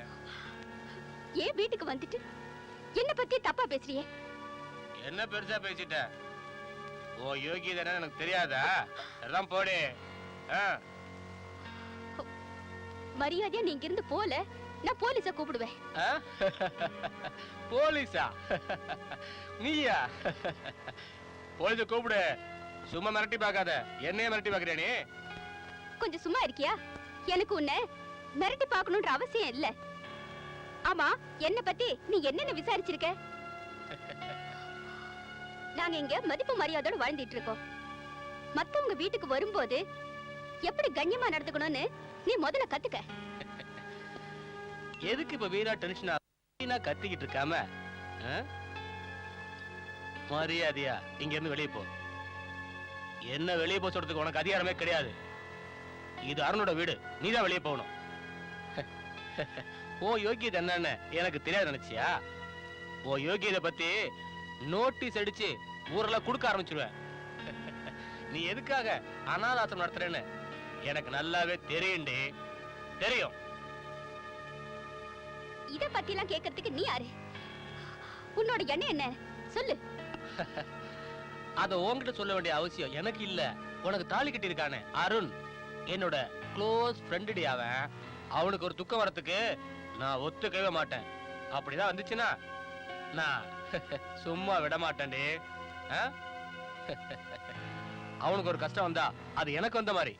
ஏன் வீட்டுக்கு வந்துட்டு என்ன பத்தி தப்பா பேசுறியே? என்ன பெருசா பேசிட்ட? ஓ யோகியது என்ன எனக்கு தெரியாதா? எல்லாம் போடு. மரியாதையா நீங்க இருந்து போல, நான் போலீஸ கூப்பிடுவேன். போலீஸா? நீயா? போலீஸ கூப்பிடு. சும்மா மிரட்டி பார்க்காத. என்னைய மிரட்டி பார்க்கறியா நீ? கொஞ்சம் சும்மா இருக்கியா? எனக்கு உன்னை மிரட்டி பார்க்கணும்ன்ற அவசியம் இல்ல. ஆமா, என்ன பத்தி நீ என்னென்ன விசாரிச்சிருக்க? நாங்க இங்க மதிப்பு மரியாதையோட வாழ்ந்துட்டு இருக்கோம். மத்தவங்க வீட்டுக்கு வரும்போது எப்படி கண்ணியமா நடந்துக்கணும்னு நீ முதல்ல கத்துக்க. எதுக்கு இப்ப வீணா டென்ஷனா கத்திக்கிட்டு இருக்காம மரியாதையா இங்க இருந்து வெளியே போ. என்ன வெளியே போக சொல்றதுக்கு உனக்கு அதிகாரமே கிடையாது. இது அருணோட வீடு. நீதான் வெளியே போகணும். ஓ யோகியது என்னன்னு எனக்கு தெரியாது நினைச்சியா? ஓ யோகியதை பத்தி நோட்டீஸ் அடிச்சு ஊரெல்லாம் கொடுக்க ஆரம்பிச்சிருவேன். நீ எதுக்காக அனாதாசம் நடத்துறேன்னு எனக்கு நல்லாவே தெரியும்டி. தெரியும். இத பத்தி எல்லாம் கேட்கறதுக்கு நீ யாரு? உன்னோட எண்ணம் என்ன சொல்லு. அத உன்கிட்ட சொல்ல வேண்டிய அவசியம் எனக்கு இல்ல. உனக்கு தாலி கட்டி இருக்கானே அருண், என்னோட க்ளோஸ் ஃப்ரெண்டுடி. அவனுக்கு ஒரு துக்கம் வரத்துக்கு நான் ஒத்துக்கவே மாட்டேன். அப்படிதான் வந்துச்சுன்னா நான் சும்மா விட மாட்டேன்டி. அவனுக்கு ஒரு கஷ்டம் வந்தா அது எனக்கு வந்த மாதிரி.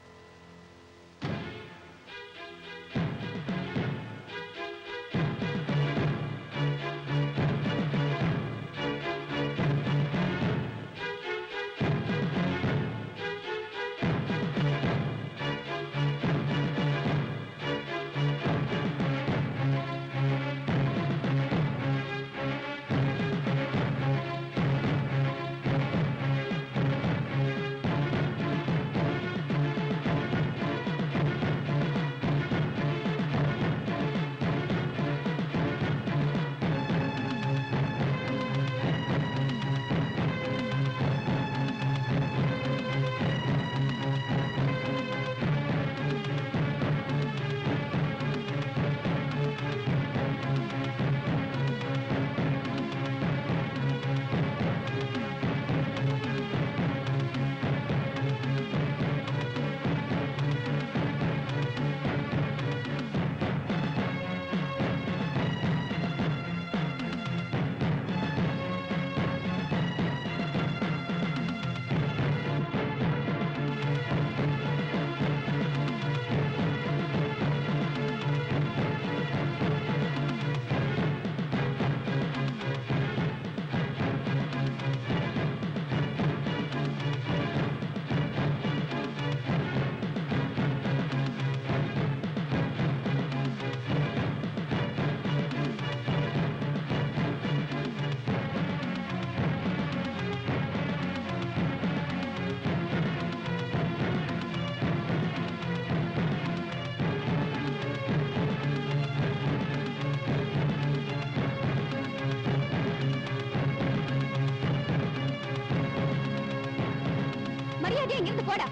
மரியாதை இங்கிருந்து போடா.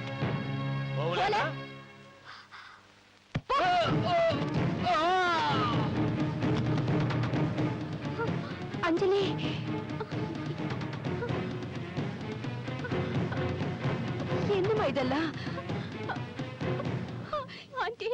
போகல அஞ்சலி, என்னம்மா இதெல்லாம்? ஆண்டி,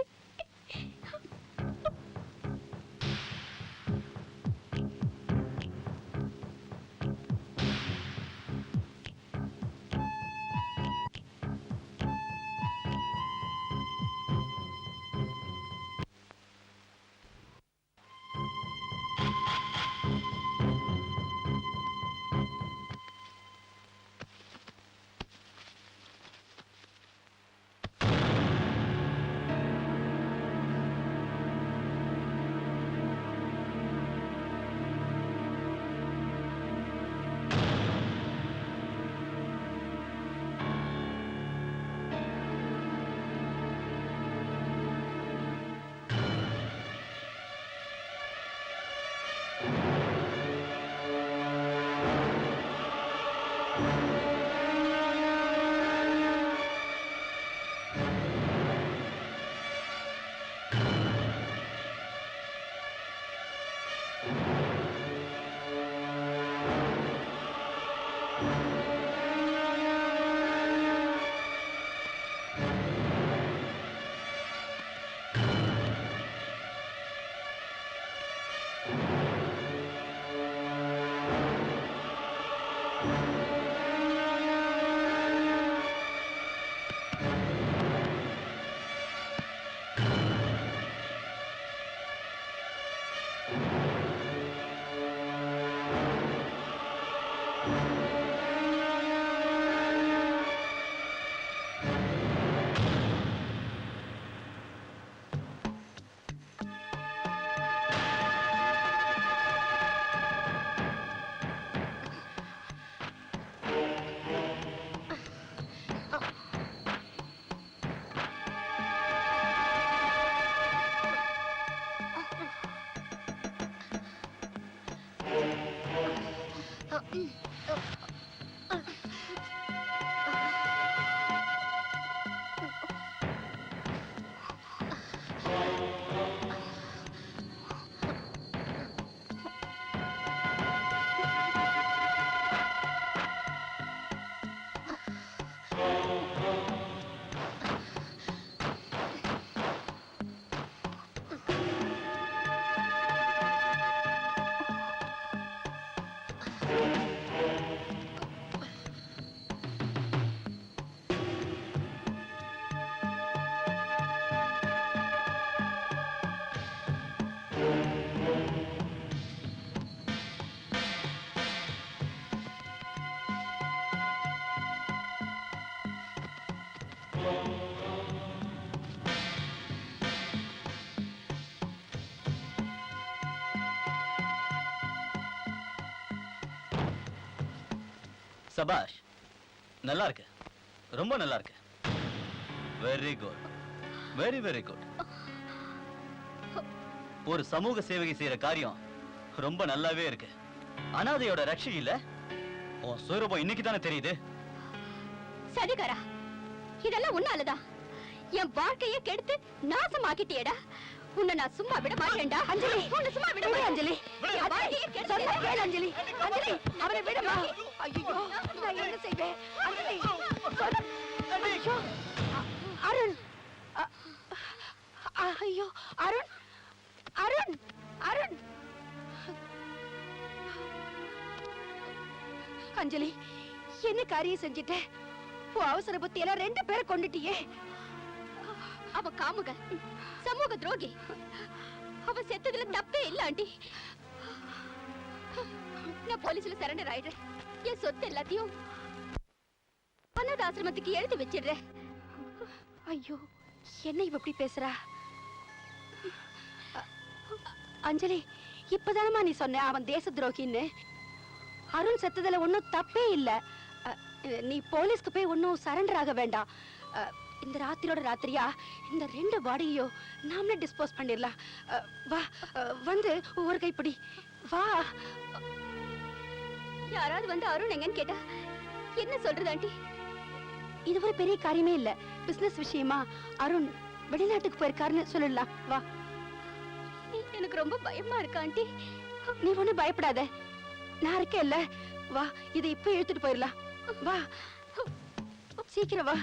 சபாஷ், நல்லா இருக்கு, ரொம்ப நல்லா இருக்கு. Very good, very very good. ஒரு சமூக சேவை செய்யற காரியம் ரொம்ப நல்லாவே இருக்கு. அனாதையோட ரட்சி இல்ல, உன் சுயரூபம் இன்னைக்கு தானே தெரியுது. சதிகாரா, இதெல்லாம் உன்னாலதான் என் வாழ்க்கையே கெடுத்து நாசமாக்கிட்டியேடா. உன்னை நான் சும்மா விட மாட்டேன்டா. அஞ்சலி, உன்னை சும்மா விட மாட்டேன். அஞ்சலி, என் வாழ்க்கையே கெடுத்து. சொன்னா கேளு அஞ்சலி. அஞ்சலி, அவரை விடுமா. ஐயோ, நான் என்ன செய்வேன்? அஞ்சலி, சொன்னா. ஐயோ, அருண். ஐயோ, அருண், அருண், அருண். அஞ்சலி, என்ன காரியம் செஞ்சிட்ட? அவசர புத்தியில 2 பேரை கொண்டுட்டியே. அவ காமுக, சமூக துரோகி. அவ செத்ததுல தப்பே இல்ல ஆண்டி. நான் போலீஸ்ல சரண்டர் ஆயிடுறேன். என் சொத்து எல்லாத்தையும் அனாத ஆசிரமத்துக்கு எழுதி வச்சிடுறேன். ஐயோ, என்ன இவ இப்படி பேசுறா? அஞ்சலி, இப்பதானமா நீ சொன்ன அவன் தேச துரோகின்னு. அருண் செத்ததுல ஒன்னும் தப்பே இல்ல. நீ போலீஸ்க்கு போய் ஒன்னும் சரண்டர் ஆக வேண்டாம். இந்த ராத்திரியோட ராத்திரியா இந்த 2 பாடியையும் நாமளே டிஸ்போஸ் பண்ணிடலாம். வா, வந்து ஒரு கைப்பிடி வா. யாராவது வந்து அருண் எங்கன்னு கேட்டா என்ன சொல்றது ஆண்டி? இது ஒரு பெரிய காரியமே இல்ல. பிசினஸ் விஷயமா அருண் வெளிநாட்டுக்கு போயிருக்காருன்னு சொல்லலாம். வா. எனக்கு ரொம்ப பயமா இருக்கு ஆண்டி. நீ ஒண்ணும் பயப்படாத, நான் இருக்கேன்ல. வா, இதை இப்ப இழுத்துட்டு போயிடலாம். வா, சீக்கிரம் வா.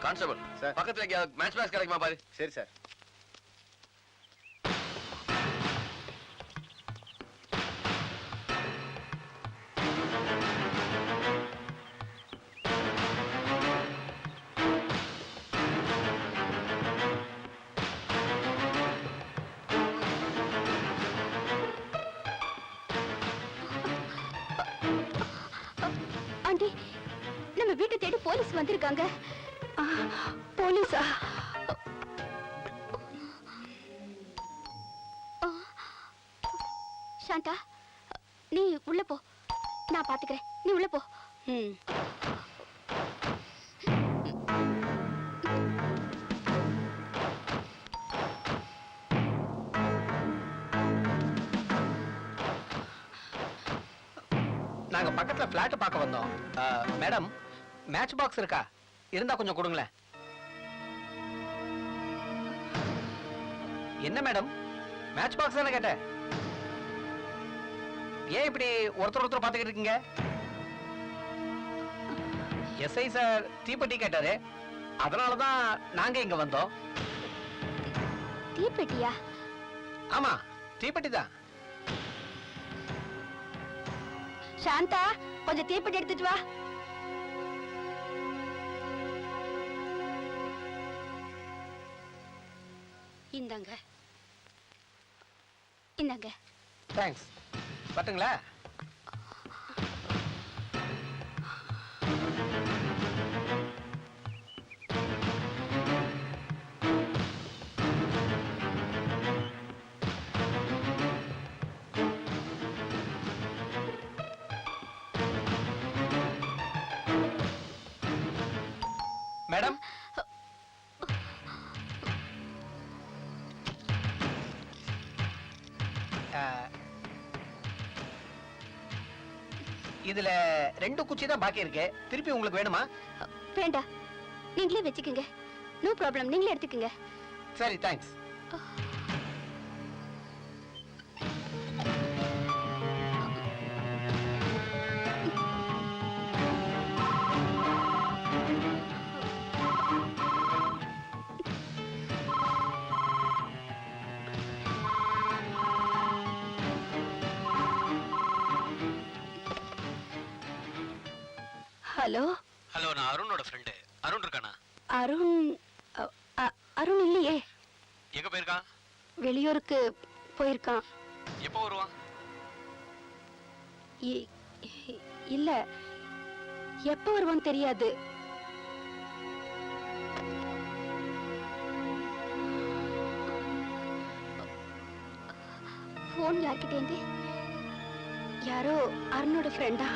Constable sir. பக்கத்துல எங்கேயாவது மேட்ச் பாக்ஸ் கிடைக்குமா பாரு. சரி சார். ஆண்டி, நம்ம வீட்டை தேடி போலீஸ் வந்திருக்காங்க. போலீஸா? சாந்தா, நீ உள்ள போ, நான் பாத்துக்கிறேன். நீ உள்ள போ. நாங்க பக்கத்துல பிளாட் பார்க்க வந்தோம். மேடம், மேட்ச் பாக்ஸ் இருக்கா? இருந்தா கொஞ்சம் கொடுங்களேன். என்ன மேடம், மேட்ச் பாக்ஸ் தானே கேட்டேன். ஏன் இப்படி ஒருத்தர் ஒருத்தர் பார்த்துக்கிட்டு இருக்கீங்க? எஸ்ஐ சார் தீப்பெட்டி கேட்டாரு, அதனாலதான் நாங்க இங்க வந்தோம். தீப்பெட்டியா? ஆமா, தீப்பெட்டி தான். சாந்தா, கொஞ்சம் தீப்பெட்டி எடுத்துட்டு வா. இந்தாங்க, இந்தாங்க. தேங்க்ஸ். பட்டுங்களா? மேடம், இதுல 2 குச்சி தான் பாக்கி இருக்கு. திருப்பி உங்களுக்கு வேணுமா? வேண்டாம், நீங்களே வச்சுக்கோங்க. நோ ப்ராப்ளம், நீங்களே எடுத்துக்கோங்க. சரி, தேங்க்ஸ். ஹலோ. ஹலோ, நான் அருணோட ஃப்ரெண்டு. அருண் இருக்கானா? அருண் அருண் இல்லையே. எங்க போயிருக்கான்? வெளியூருக்கு போயிருக்கான். எப்போ வருவான்? இல்ல, எப்ப வருவான்னு தெரியாது. போன் யார்கிட்டேந்து? யாரோ அருணோட ஃப்ரெண்டா?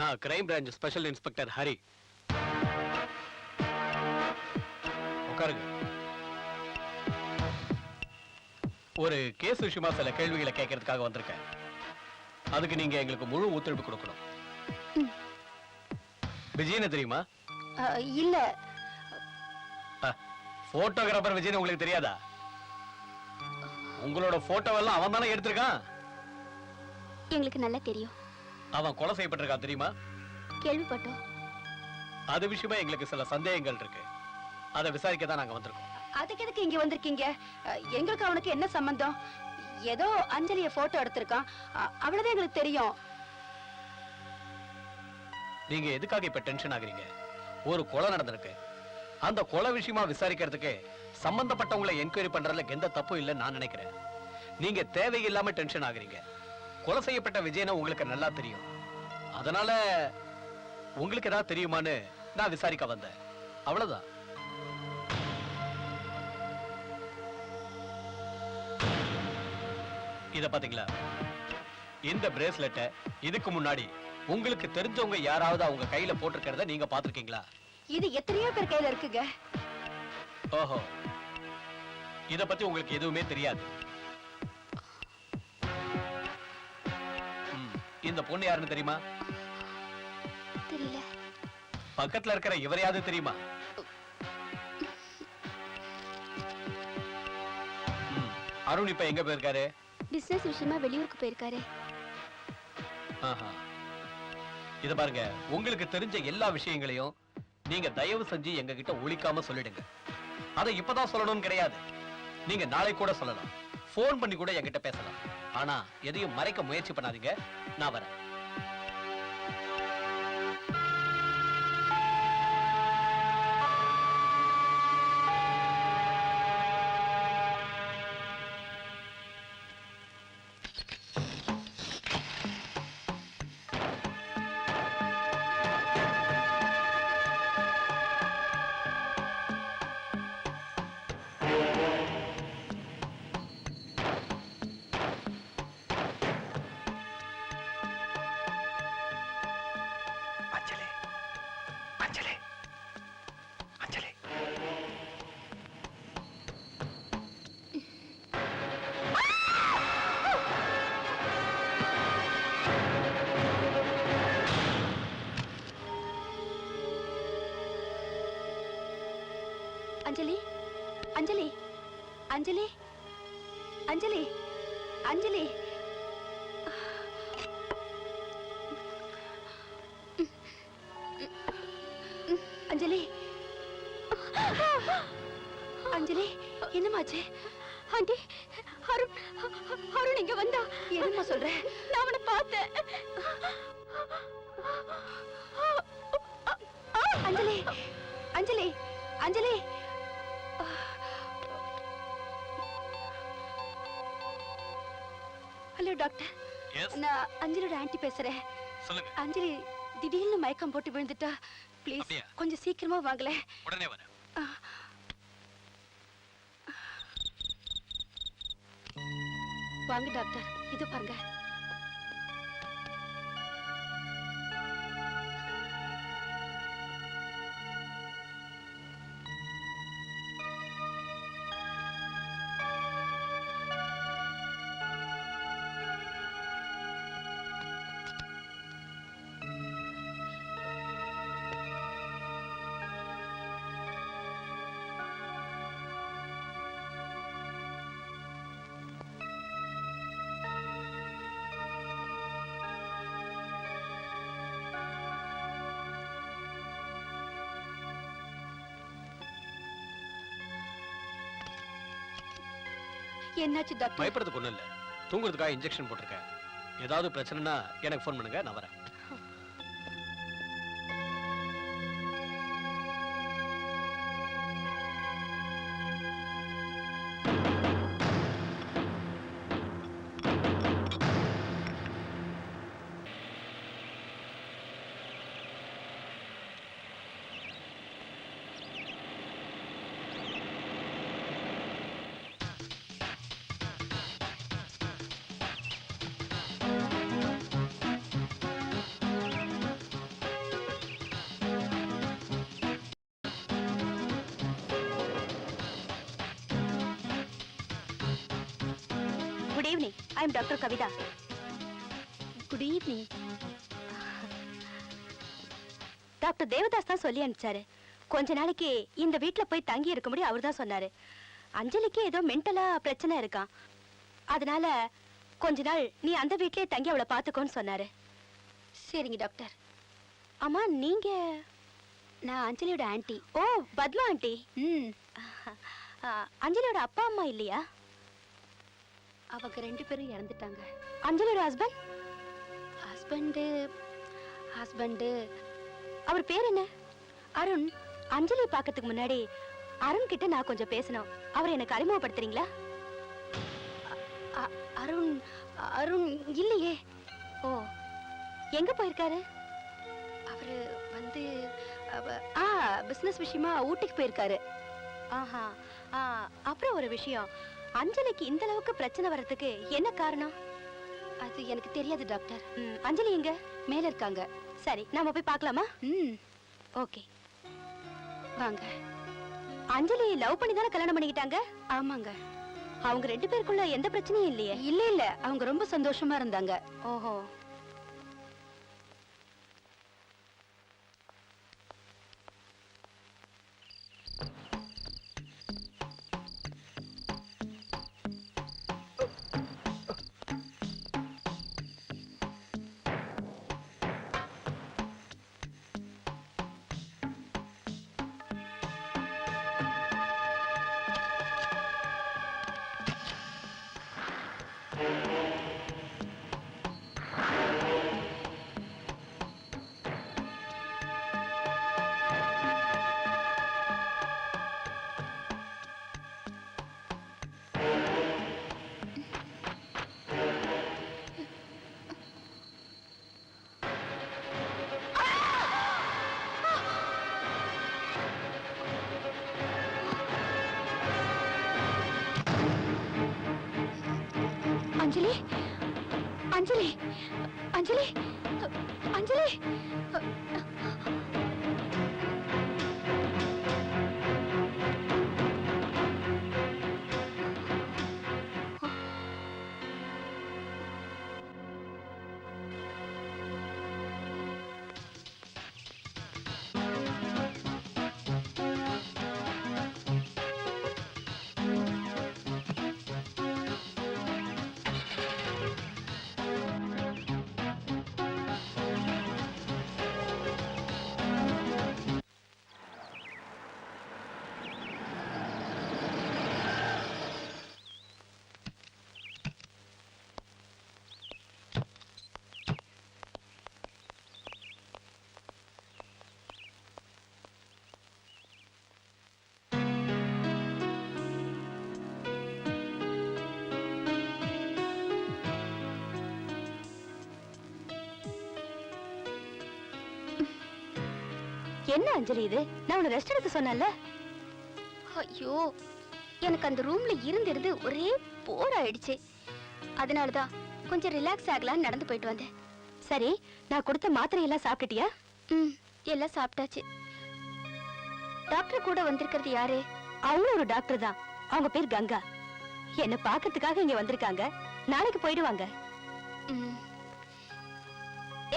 நான் crime branch special inspector Hari. உட்காருங்க. ஒரு கேஸ் விஷயமா சில கேள்விகளை கேட்கறதுக்காக வந்திருக்கேன். அதுக்கு நீங்க எங்களுக்கு முழு ஒத்துழைப்பு கொடுக்கணும். விஜயன் தெரியுமா? இல்ல. போட்டோகிராஃபர் விஜயன் உங்களுக்கு தெரியாதா? உங்களோட போட்டோவெல்லாம் அவன் தானே எடுத்திருக்கான். எங்களுக்கு நல்லா தெரியும். அவன் கொலை செய்யப்பட்டிருக்கான் தெரியுமா? கேள்விப்பட்டோம். அது விஷயமா எங்களுக்கு சில சந்தேகங்கள் இருக்கு. அதை விசாரிக்க தான் நாங்க வந்திருக்கோம். அதுக்கு எதுக்கு இங்க வந்திருக்கீங்க? எங்களுக்கு அவனுக்கு என்ன சம்பந்தம்? ஏதோ அஞ்சலிய போட்டோ எடுத்திருக்கான், அவ்வளவுதான் எங்களுக்கு தெரியும். நீங்க எதுக்காக இப்ப டென்ஷன் ஆகுறீங்க? ஒரு கொலை நடந்திருக்கு. அந்த கொலை விஷயமா விசாரிக்கிறதுக்கு சம்பந்தப்பட்டவங்களை என்கொயரி பண்றதுல எந்த தப்பும் இல்லைன்னு நான் நினைக்கிறேன். நீங்க தேவையில்லாம டென்ஷன் ஆகுறீங்க. கொலை செய்யப்பட்ட விஜயனை உங்களுக்கு நல்லா தெரியும். அதனால உங்களுக்கு ஏதாவது தெரியுமான்னு நான் விசாரிக்க வந்தேன். அவ்வளவுதான். இத பாத்தீங்களா? இந்த பிரேஸ்லெட்டை இதுக்கு முன்னாடி உங்களுக்கு தெரிஞ்சவங்க யாராவது அவங்க கையில போட்டிருக்கிறத நீங்க பாத்திருக்கீங்களா? இது எத்தனையோ பேர் கையில இருக்குங்க. ஓஹோ, இத பத்தி உங்களுக்கு எதுவுமே தெரியாது. இந்த பொண்ணு யாருன்னு தெரியுமா? தெரியல. பக்கத்துல இருக்கிற இவரையாவது தெரியுமா? அருண் இப்ப எங்க போயிருக்காரு? பிசினஸ் விஷயமா வெளியூருக்கு போயிருக்காரு. இத பாருங்க, உங்களுக்கு தெரிஞ்ச எல்லா விஷயங்களையும் நீங்க தயவு செஞ்சு எங்க கிட்ட ஒளிக்காம சொல்லிடுங்க. அதை இப்பதான் சொல்லணும்னு கிடையாது. நீங்க நாளை கூட சொல்லலாம். போன் பண்ணி கூட என்கிட்ட பேசலாம். ஆனா எதையும் மறைக்க முயற்சி பண்ணாதீங்க. நான் வரேன். அஞ்சலி, அஞ்சலி, அஞ்சலி, அஞ்சலி, அஞ்சலி. அஞ்சலி, அஞ்சலி, என்னமாச்சு? ஆண்டி, அருண், அருண் இங்க வந்தா. என்னம்மா சொல்ற? நான் அவனை பார்த்தேன். அஞ்சலி, அஞ்சலி, அஞ்சலி. Hello doctor. நான் அஞ்சலியோட ஆன்ட்டி பேசுறேன். சொல்லுங்க. அஞ்சலி திடீர்னு மயக்கம் போட்டு விழுந்துட்டா. ப்ளீஸ் அப்படியா? கொஞ்சம் சீக்கிரமா வாங்களே. உடனே வரேன். வாங்க டாக்டர், இது பாருங்க. என்னாச்சு டாக்டர்? பயப்படுறதுக்கு ஒண்ணும் இல்ல, தூங்குறதுக்காக இன்ஜெக்ஷன் போட்டிருக்கேன். ஏதாவது பிரச்சனைனா எனக்கு ஃபோன் பண்ணுங்க, நான் வரேன். Good evening. I am Dr. Kavita. Good evening. Doctor Devdas தான் சொல்லி அனுப்பிச்சாரு. கொஞ்ச நாளைக்கு இந்த வீட்ல போய் தங்கி இருக்க முடியும் அவர் தான் சொன்னாரு. அஞ்சலிக்கு ஏதோ மென்டலா பிரச்சனை இருக்கான், அதனால கொஞ்ச நாள் நீ அந்த வீட்லயே தங்கி அவளை பாத்துக்கோன்னு சொன்னாரு. சரிங்க டாக்டர். ஆமா, நீங்க? நான் அஞ்சலியோட ஆன்ட்டி. ஓ, பத்மா ஆண்டி. அஞ்சலியோட அப்பா அம்மா இல்லையா? அவங்க 2 பேரும் இறந்துட்டாங்க. அஞ்சலியோட ஹஸ்பண்ட்? ஹஸ்பண்ட் அவர் பேர் என்ன? அருண். அஞ்சலி பார்க்கறதுக்கு முன்னாடி அருண் கிட்ட நான் கொஞ்சம் பேசணும். அவரை எனக்கு அறிமுகப்படுத்துறீங்களா? அருண் அருண் இல்லையே. ஓ, எங்க போயிருக்காரு? அவரு வந்து பிசினஸ் விஷயமா ஊட்டிக்கு போயிருக்காரு. ஆஹா. அப்புறம் ஒரு விஷயம், அஞ்சலிக்கு இந்த அளவுக்கு பிரச்சனை வர்றதுக்கு என்ன காரணம்? அது எனக்கு தெரியாது டாக்டர். அஞ்சலி எங்க? மேல இருக்காங்க. சரி, நாம போய் பார்க்கலாமா? ஓகே, வாங்க. அஞ்சலி லவ் பண்ணி தானே கல்யாணம் பண்ணிக்கிட்டாங்க? ஆமாங்க. அவங்க 2 பேருக்குள்ள எந்த பிரச்சனையும் இல்லையே? இல்ல, அவங்க ரொம்ப சந்தோஷமா இருந்தாங்க. ஓஹோ. அஞ்சலி, அஞ்சலி, அஞ்சலி, அஞ்சலி. என்ன அஞ்சலி இது? நான் உன்னை ரெஸ்ட் எடுக்க சொன்னேன்ல? ஐயோ, எனக்கு அந்த ரூம்ல இருந்து ஒரே போர் ஆயிடுச்சு. அதனாலதான் கொஞ்சம் ரிலாக்ஸ் ஆகலாம்னு நடந்து போயிட்டு வந்தேன். சரி, நான் கொடுத்த மாத்திரை எல்லாம் சாப்பிட்டுட்டியா? எல்லாம் சாப்பிட்டாச்சு. டாக்டர் கூட வந்திருக்கிறது யாரு? அவங்களும் ஒரு டாக்டர் தான். அவங்க பேர் கங்கா. என்ன பாக்கிறதுக்காக இங்க வந்திருக்காங்க. நாளைக்கு போயிடுவாங்க.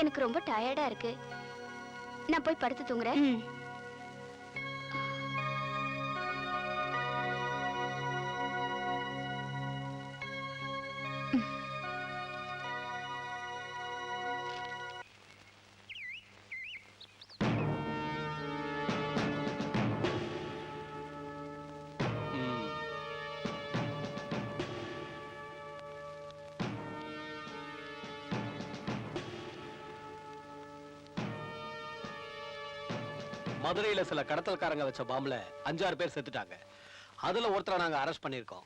எனக்கு ரொம்ப டயர்டா இருக்கு. நான் போய் படுத்து தூங்குறேன். மதுரையில சில கடத்தல்காரங்க வச்ச பாம்புல 5-6 பேர் செத்துட்டாங்க. அதுல ஒருத்தரை நாங்க அரெஸ்ட் பண்ணிருக்கோம்.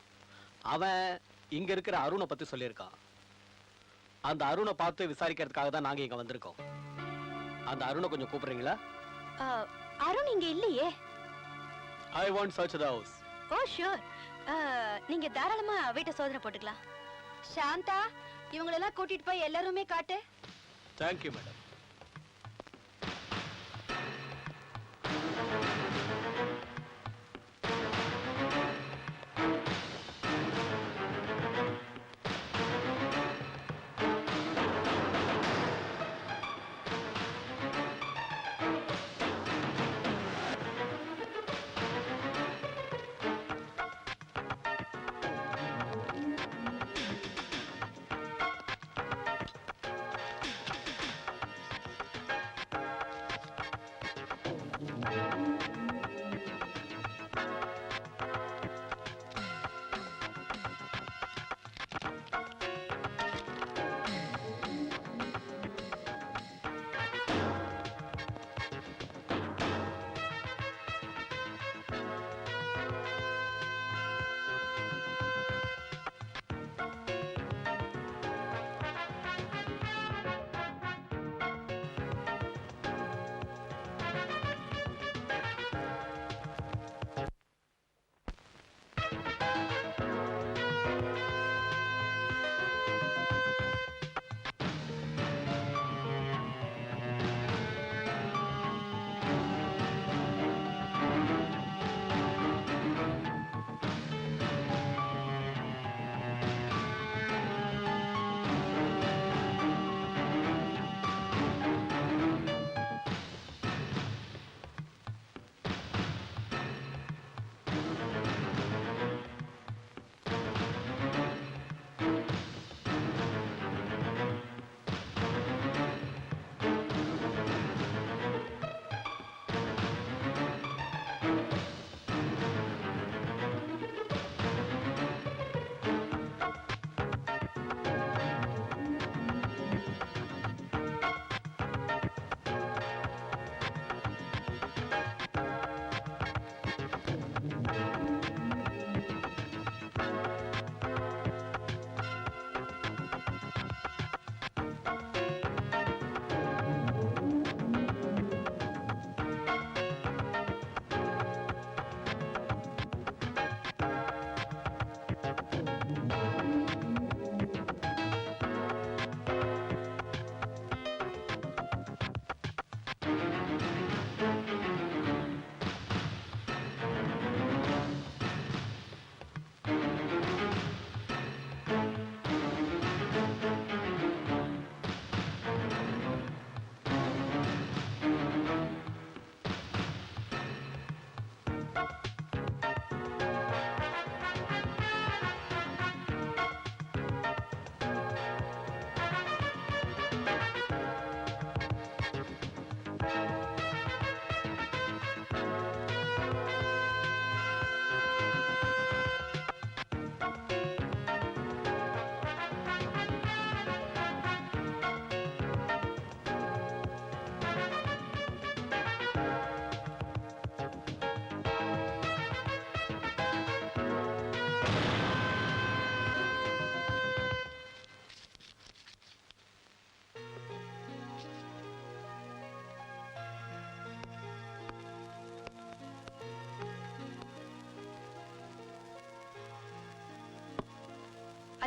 அவன் இங்க இருக்கிற அருணை பத்தி சொல்லியிருக்கான். அந்த அருணை பார்த்து விசாரிக்கிறதுக்காக தான் நாங்க இங்க வந்திருக்கோம். அந்த அருணை கொஞ்சம் கூப்பிடுறீங்களா? அருண் இங்க இல்லையே. I want search the house. Oh sure. நீங்க தாராளமா வீட்டை சோதனை போட்டுக்கலாம். சாந்தா, இவங்களெல்லாம் கூட்டிட்டு போய் எல்லாருமே காட்டு. Thank you, madam.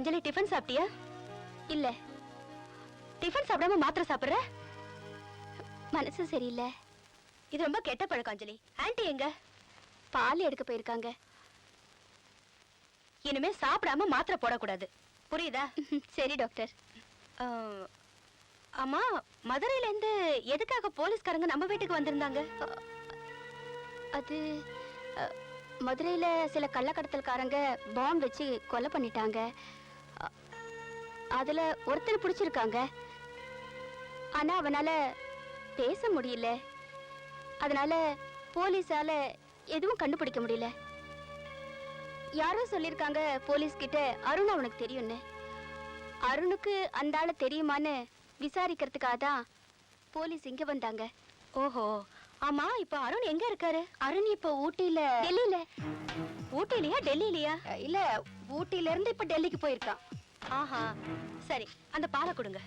Anjali tiffin சாப்பிட்டியா? இல்ல. டிஃபன் சாப்பிடாம மாத்திரை சாப்பிடுற? மனசு சரியில்லை. இது ரொம்ப கெட்ட பழக்கம் அஞ்சலி. ஆன்ட்டி எங்க? பால் எடுக்க போயிருக்காங்க. இனிமே சாப்பிடாம மாத்திரை போடக்கூடாது, புரியுதா? சரி டாக்டர். ஆமா, மதுரையில இருந்து எதுக்காக போலீஸ்காரங்க நம்ம வீட்டுக்கு வந்திருந்தாங்க? அது மதுரையில சில கள்ளக்கடத்தல்காரங்க பாம்பு வச்சு கொலை பண்ணிட்டாங்க. அதுல ஒருத்தனை பிடிச்சிருக்காங்க. ஆனா அவனால பேச முடியல. அதனால போலீஸால எதுவும் கண்டுபிடிக்க முடியல. யாரோ சொல்லிருக்காங்க போலீஸ் கிட்ட அருண் அவனுக்கு தெரியும்னு. அருணுக்கு அந்த ஆளு தெரியுமான்னு விசாரிக்கிறதுக்காக தான் போலீஸ் இங்க வந்தாங்க. ஓஹோ, ஆமா, இப்ப அருண் எங்க இருக்காரு? அருண் இப்ப ஊட்டியில. டெல்லியில? ஊட்டிலையா டெல்லியிலயா? இல்ல, ஊட்டியில இருந்து இப்ப டெல்லிக்கு போயிருக்கான். ஆஹா, சரி, அந்த பாலை கொடுங்க.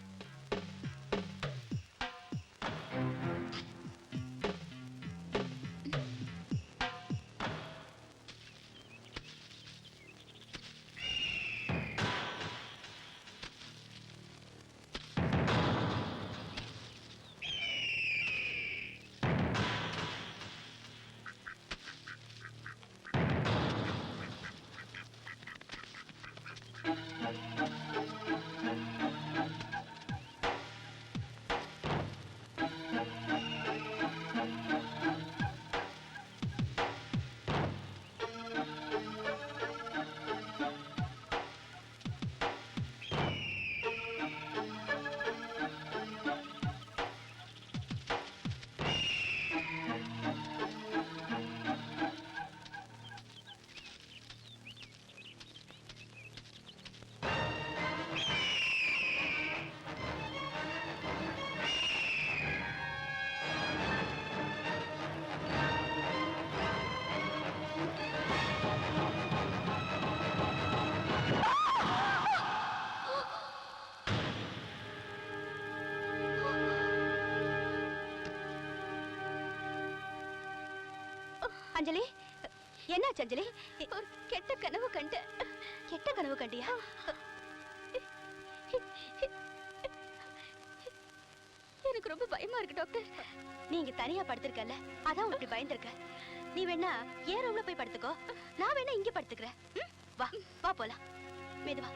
அஞ்சலி, என்னாச்சு அஞ்சலி? ஒரு கெட்ட கனவு கண்ட. கெட்ட கனவு கண்டியா? எனக்கு ரொம்ப பயமா இருக்கு டாக்டர். நீங்க தனியா படுத்திருக்கல, அதான் இப்படி பயந்துருக்க. நீ வேணா ஏன் ரூம்ல போய் படுத்துக்கோ, நான் வேணா இங்க படுத்துக்கிறேன். வா வா போலாம், மெதுவா.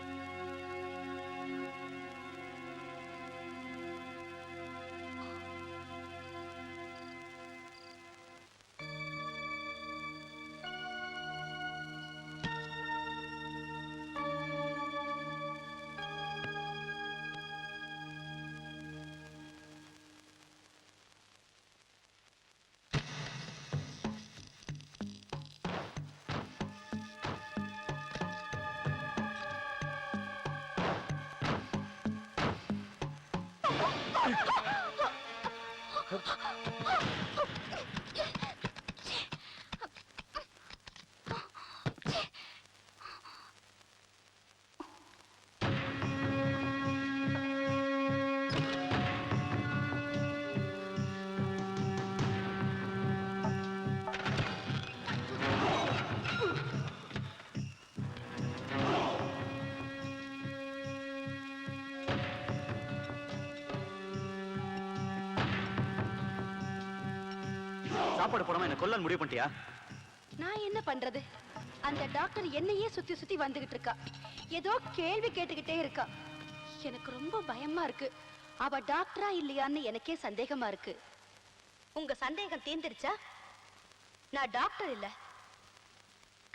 சாப்பாடு போடாம என்ன கொல்ல முடிவு பண்ணிட்டியா? நான் என்ன பண்றது? அந்த டாக்டர் என்னையே சுத்தி சுத்தி வந்துகிட்டு இருக்கா. ஏதோ கேள்வி கேட்டுக்கிட்டே இருக்கா. எனக்கு ரொம்ப பயமா இருக்கு. அவ டாக்டரா இல்லையான்னு எனக்கே சந்தேகமா இருக்கு. உங்க சந்தேகம் தீர்ந்துருச்சா? நான் டாக்டர் இல்ல,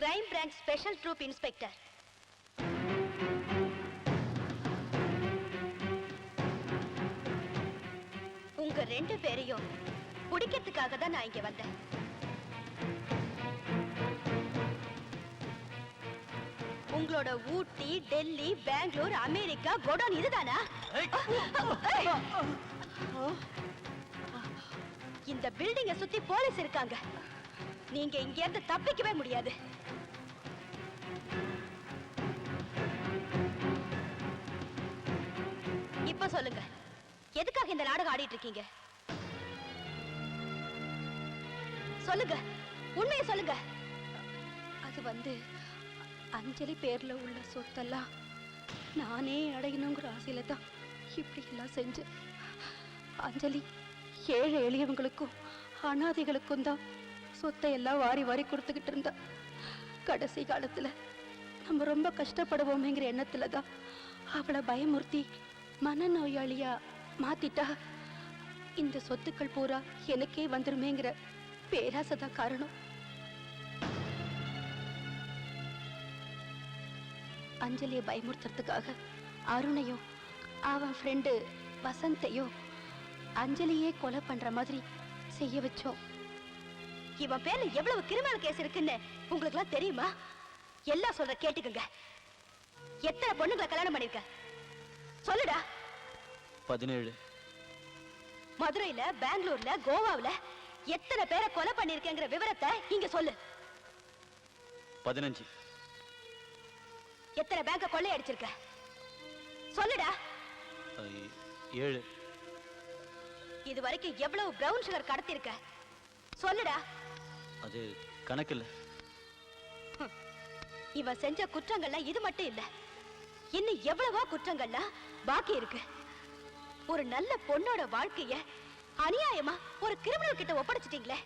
crime branch special troupe inspector. உங்க ரெண்டு பேரையும் பிடிக்கிறதுக்காக தான் நான் இங்க வந்தேன். உங்களோட ஊட்டி, டெல்லி, பெங்களூர், அமெரிக்கா கோடவுன் இதுதானா? இந்த பில்டிங்கை சுத்தி போலீஸ் இருக்காங்க. நீங்க இங்க இருந்து தப்பிக்கவே முடியாது. இப்ப சொல்லுங்க, எதுக்காக இந்த நாடகம் ஆடிட்டு இருக்கீங்க? சொல்லுங்க, உண்மையை சொல்லுங்க. அது அஞ்சலி பேர்ல உள்ள சொத்தெல்லாம் நானே அடையணுங்கிற ஆசையில தான் இப்படி எல்லாம் செஞ்சேன். அஞ்சலி ஏழை எளியவங்களுக்கும் அனாதைகளுக்கும் தான் சொத்தை எல்லாம் வாரி வாரி கொடுத்துக்கிட்டு இருந்தா. கடைசி காலத்துல நம்ம ரொம்ப கஷ்டப்படுவோமேங்கிற எண்ணத்துல தான் அவளை பயமுறுத்தி மனநோயாளியா மாத்திட்டா. இந்த சொத்துக்கள் பூரா எனக்கே வந்துருமேங்கிற பேராசை தான் காரணம். அஞ்சலியை பயமுறுத்துறதுக்காக அருணையும் அவன் ஃப்ரெண்டு வசந்தையும் அஞ்சலியே கொலை பண்ற மாதிரி செய்ய வச்சோம். இவன் பேர்ல எவ்வளவு கிரிமினல் கேஸ் இருக்குன்னு உங்களுக்கு எல்லாம் தெரியுமா? எல்லாம் சொல்ற கேட்டுக்கங்க. எத்தனை பொண்ணுங்களை கல்யாணம் பண்ணிருக்க சொல்லுடா. 17. மதுரையில, பெங்களூர்ல, கோவாவுல எத்தனை பேரை கொலை பண்ணிருக்கேங்கிற விவரத்தை இங்க சொல்லு. 15. எத்தனை பேங்க கொள்ளை அடிச்சிருக்க சொல்லுடா. 7. இது வரைக்கும் எவ்வளவு பிரவுன் சுகர் கடத்திருக்க சொல்லுடா. அது கணக்கில்ல. இவன் செஞ்ச குற்றங்கள்லாம் இது மட்டும் இல்ல, இன்னும் எவ்வளவோ குற்றங்கள்லாம் பாக்கி இருக்கு. ஒரு நல்ல பொண்ணோட வாழ்க்கைய அநியாயமா ஒரு கிரிமினல் கிட்ட ஒப்படைச்சிட்டீங்களே,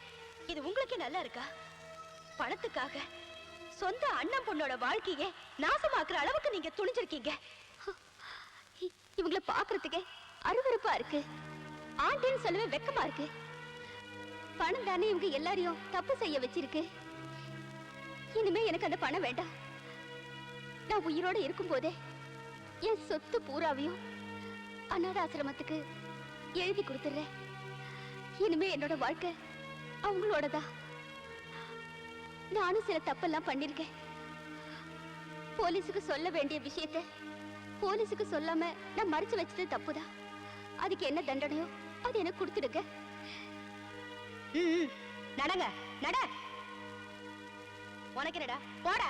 இது உங்களுக்கு நல்லா இருக்கா? பணத்துக்காக சொந்த அண்ணன் பொண்ணோட வாழ்க்கையே நாசமாக்குற அளவுக்கு நீங்க துணிஞ்சிருக்கீங்க. இவங்களை பாக்குறதுக்கே அருவருப்பா இருக்கு. ஆண்டின்னு சொல்லவே வெக்கமா இருக்கு. பணம் தானே இவங்க எல்லாரையும் தப்பு செய்ய வச்சிருக்கு. இனிமே எனக்கு அந்த பணம் வேண்டாம். நான் உயிரோட இருக்கும் போதே என் சொத்து பூராவையும் அநாத ஆசிரமத்துக்கு எழுதி கொடுத்துறேன். இனிமே என்னோட வாழ்க்கை அவங்களோடதான். நானும் சில தப்பெல்லாம் பண்ணிருக்கேன். போலீஸுக்கு சொல்ல வேண்டிய விஷயத்தை போலீஸுக்கு சொல்லாம நான் மறைச்சு வச்சது தப்புதான். அதுக்கு என்ன தண்டனையோ அது எனக்கு கொடுத்துடுங்க. நடங்க நட. உனக்கு என்னடா போடா.